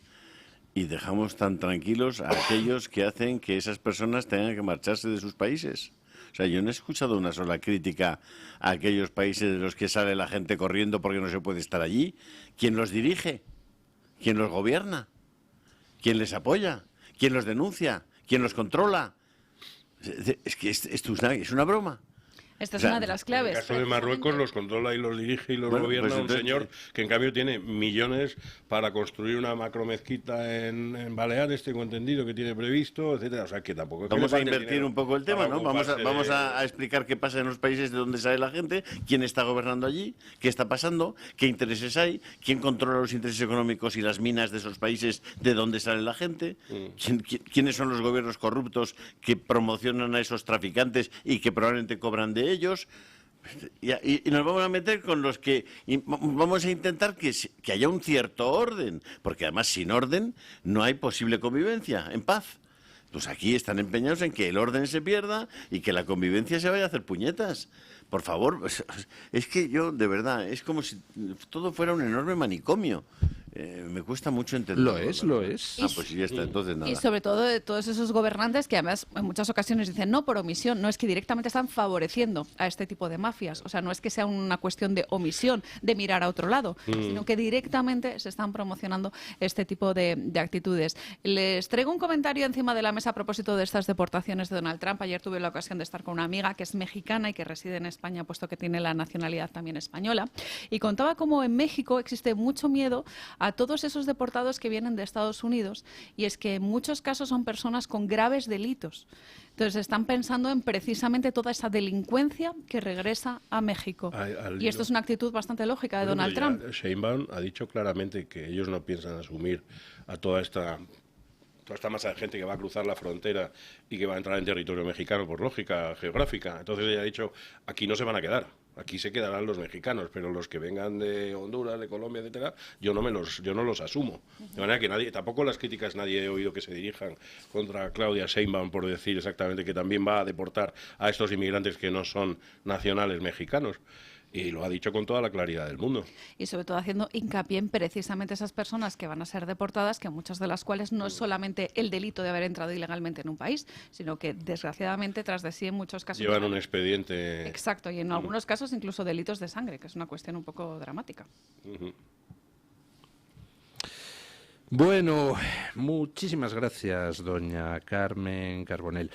y dejamos tan tranquilos a aquellos que hacen que esas personas tengan que marcharse de sus países. O sea, yo no he escuchado una sola crítica a aquellos países de los que sale la gente corriendo porque no se puede estar allí. ¿Quién los dirige? ¿Quién los gobierna? ¿Quién les apoya? ¿Quién los denuncia? ¿Quién los controla? Es que esto es una broma. Esta es una de las claves. En el caso de Marruecos los controla y los dirige y los gobierna un señor que en cambio tiene millones para construir una macromezquita en Baleares, tengo entendido que tiene previsto, etcétera. O sea que tampoco... Vamos a invertir un poco el tema, ¿no? Vamos a explicar qué pasa en los países de donde sale la gente, quién está gobernando allí, qué está pasando, qué intereses hay, quién controla los intereses económicos y las minas de esos países de donde sale la gente, quiénes son los gobiernos corruptos que promocionan a esos traficantes y que probablemente cobran de ellos, y nos vamos a meter con los que vamos a intentar que haya un cierto orden, porque además sin orden no hay posible convivencia en paz. Pues aquí están empeñados en que el orden se pierda y que la convivencia se vaya a hacer puñetas. Por favor, es que yo, de verdad, es como si todo fuera un enorme manicomio. Me cuesta mucho entenderlo. Lo es. Ah, pues ya está, entonces nada. Y sobre todo de todos esos gobernantes que además en muchas ocasiones dicen no por omisión, no es que directamente están favoreciendo a este tipo de mafias. O sea, no es que sea una cuestión de omisión, de mirar a otro lado, sino que directamente se están promocionando este tipo de actitudes. Les traigo un comentario encima de la mesa a propósito de estas deportaciones de Donald Trump. Ayer tuve la ocasión de estar con una amiga que es mexicana y que reside en España, puesto que tiene la nacionalidad también española, y contaba cómo en México existe mucho miedo a todos esos deportados que vienen de Estados Unidos, y es que en muchos casos son personas con graves delitos. Entonces están pensando en precisamente toda esa delincuencia que regresa a México. Y esto es una actitud bastante lógica de Donald Trump. Sheinbaum ha dicho claramente que ellos no piensan asumir a toda esta masa de gente que va a cruzar la frontera y que va a entrar en territorio mexicano por lógica geográfica. Entonces ella ha dicho, aquí no se van a quedar. Aquí se quedarán los mexicanos, pero los que vengan de Honduras, de Colombia, etcétera, yo no los asumo. De manera que tampoco las críticas nadie he oído que se dirijan contra Claudia Sheinbaum por decir exactamente que también va a deportar a estos inmigrantes que no son nacionales mexicanos. Y lo ha dicho con toda la claridad del mundo. Y sobre todo haciendo hincapié en precisamente esas personas que van a ser deportadas, que muchas de las cuales no es solamente el delito de haber entrado ilegalmente en un país, sino que desgraciadamente tras de sí en muchos casos... Llevan un expediente... Exacto, y en algunos casos incluso delitos de sangre, que es una cuestión un poco dramática. Bueno, muchísimas gracias, doña Carmen Carbonell.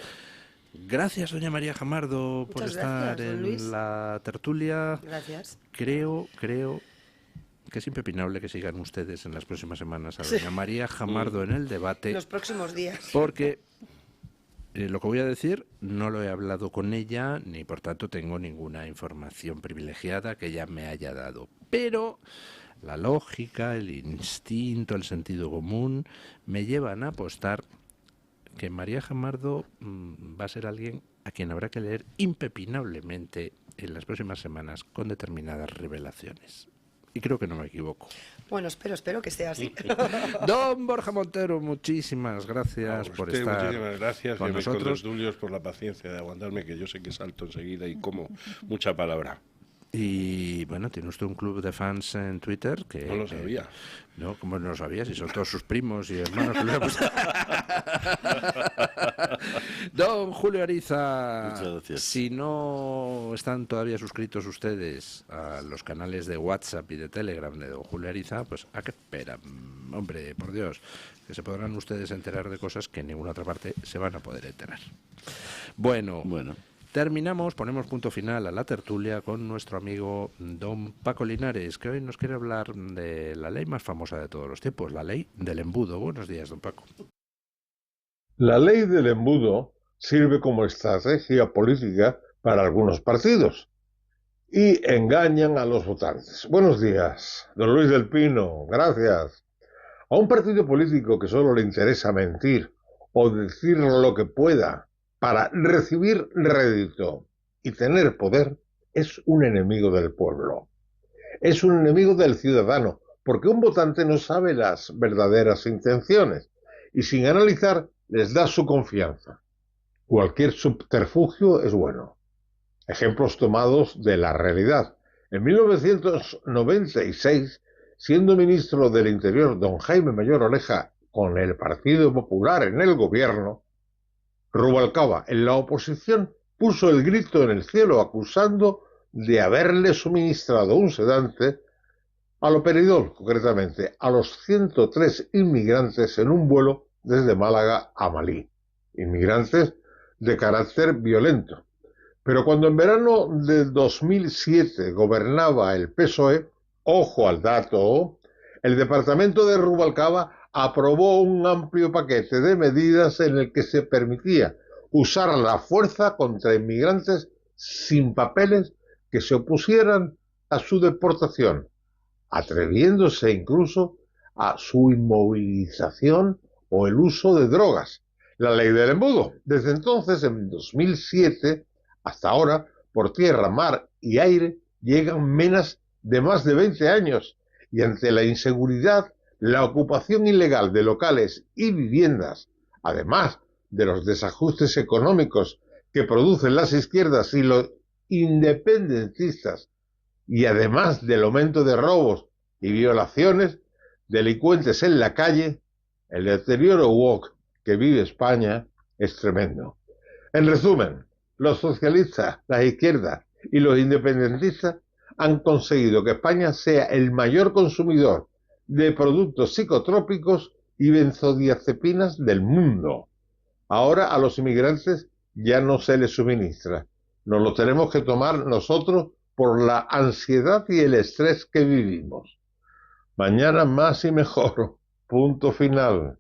Gracias, doña María Jamardo, por estar en la tertulia. Gracias. Creo que es impepinable que sigan ustedes en las próximas semanas a doña María Jamardo en el debate. Los próximos días. Porque lo que voy a decir no lo he hablado con ella, ni por tanto tengo ninguna información privilegiada que ella me haya dado. Pero la lógica, el instinto, el sentido común me llevan a apostar que María Jamardo va a ser alguien a quien habrá que leer impepinablemente en las próximas semanas con determinadas revelaciones. Y creo que no me equivoco. Bueno, espero que sea así. Don Borja Montero, muchísimas gracias por estar muchísimas gracias con nosotros. Mis contertulios por la paciencia de aguantarme, que yo sé que salto enseguida y como mucha palabra. Y bueno, tiene usted un club de fans en Twitter que... No lo sabía. No, ¿cómo no lo sabía? Si son todos sus primos y hermanos. Don Julio Ariza, muchas gracias. Si no están todavía suscritos ustedes a los canales de WhatsApp y de Telegram de don Julio Ariza, pues ¿a qué esperan? Hombre, por Dios, que se podrán ustedes enterar de cosas que en ninguna otra parte se van a poder enterar. Bueno. Terminamos, ponemos punto final a la tertulia con nuestro amigo don Paco Linares, que hoy nos quiere hablar de la ley más famosa de todos los tiempos, la ley del embudo. Buenos días, don Paco. La ley del embudo sirve como estrategia política para algunos partidos y engañan a los votantes. Buenos días, don Luis del Pino, gracias. A un partido político que solo le interesa mentir o decir lo que pueda para recibir rédito y tener poder, es un enemigo del pueblo. Es un enemigo del ciudadano, porque un votante no sabe las verdaderas intenciones y sin analizar les da su confianza. Cualquier subterfugio es bueno. Ejemplos tomados de la realidad. En 1996, siendo ministro del Interior don Jaime Mayor Oreja, con el Partido Popular en el gobierno, Rubalcaba en la oposición puso el grito en el cielo acusando de haberle suministrado un sedante al operador, concretamente a los 103 inmigrantes en un vuelo desde Málaga a Malí, inmigrantes de carácter violento. Pero cuando en verano de 2007 gobernaba el PSOE, ojo al dato, el departamento de Rubalcaba aprobó un amplio paquete de medidas en el que se permitía usar la fuerza contra inmigrantes sin papeles que se opusieran a su deportación, atreviéndose incluso a su inmovilización o el uso de drogas. La ley del embudo. Desde entonces, en 2007, hasta ahora, por tierra, mar y aire, llegan menas de más de 20 años y ante la inseguridad, la ocupación ilegal de locales y viviendas, además de los desajustes económicos que producen las izquierdas y los independentistas, y además del aumento de robos y violaciones, delincuentes en la calle, el deterioro woke que vive España es tremendo. En resumen, los socialistas, las izquierdas y los independentistas han conseguido que España sea el mayor consumidor de productos psicotrópicos y benzodiazepinas del mundo. Ahora a los inmigrantes ya no se les suministra. Nos lo tenemos que tomar nosotros por la ansiedad y el estrés que vivimos. Mañana más y mejor. Punto final.